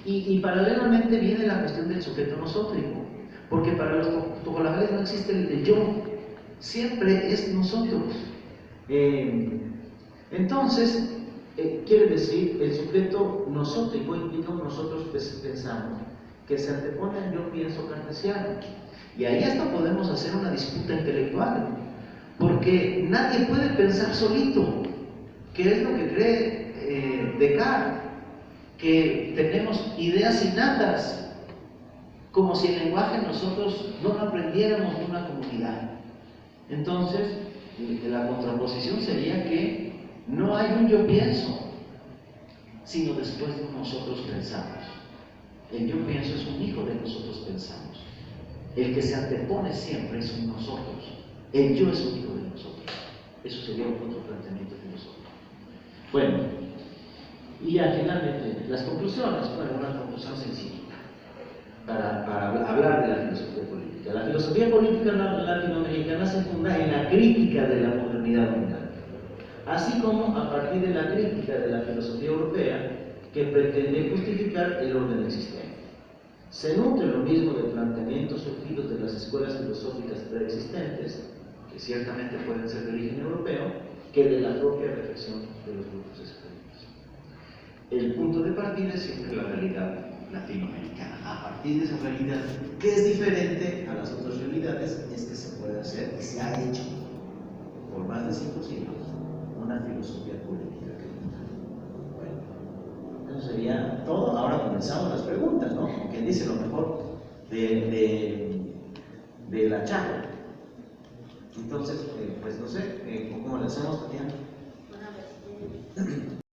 [SPEAKER 4] Y paralelamente viene la cuestión del sujeto nosótrico, porque para los tocolabales no existe el yo, siempre es nosotros. Entonces, quiere decir, el sujeto nosótrico implica un nosotros pensamos, que se antepone al yo pienso cartesiano. Y ahí hasta podemos hacer una disputa intelectual, porque nadie puede pensar solito, que es lo que cree Descartes, que tenemos ideas innatas, como si el lenguaje nosotros no lo aprendiéramos de una comunidad. Entonces, la contraposición sería que no hay un yo pienso, sino después de un nosotros pensamos. El yo pienso es un hijo de nosotros pensamos. El que se antepone siempre es un nosotros. El yo es un hijo de nosotros. Eso sería otro planteamiento filosófico. Bueno, y ya finalmente las conclusiones. Bueno, una conclusión sencilla para hablar de la filosofía política. La filosofía política latinoamericana se funda en la crítica de la modernidad mundial, así como a partir de la crítica de la filosofía europea que pretende justificar el orden existente. se nutre lo mismo de planteamientos surgidos de las escuelas filosóficas preexistentes, que ciertamente pueden ser de origen europeo, que de la propia reflexión de los grupos escolares. El punto de partida es siempre la realidad latinoamericana. A partir de esa realidad, que es diferente a las otras realidades, es que se puede hacer y se ha hecho por más de 5 siglos una filosofía política crítica. Bueno, eso sería todo. Ahora comenzamos las preguntas, ¿no? Como quien dice, lo mejor de la charla. Entonces, pues no sé, ¿cómo le hacemos, Tatiana?
[SPEAKER 5] Una vez.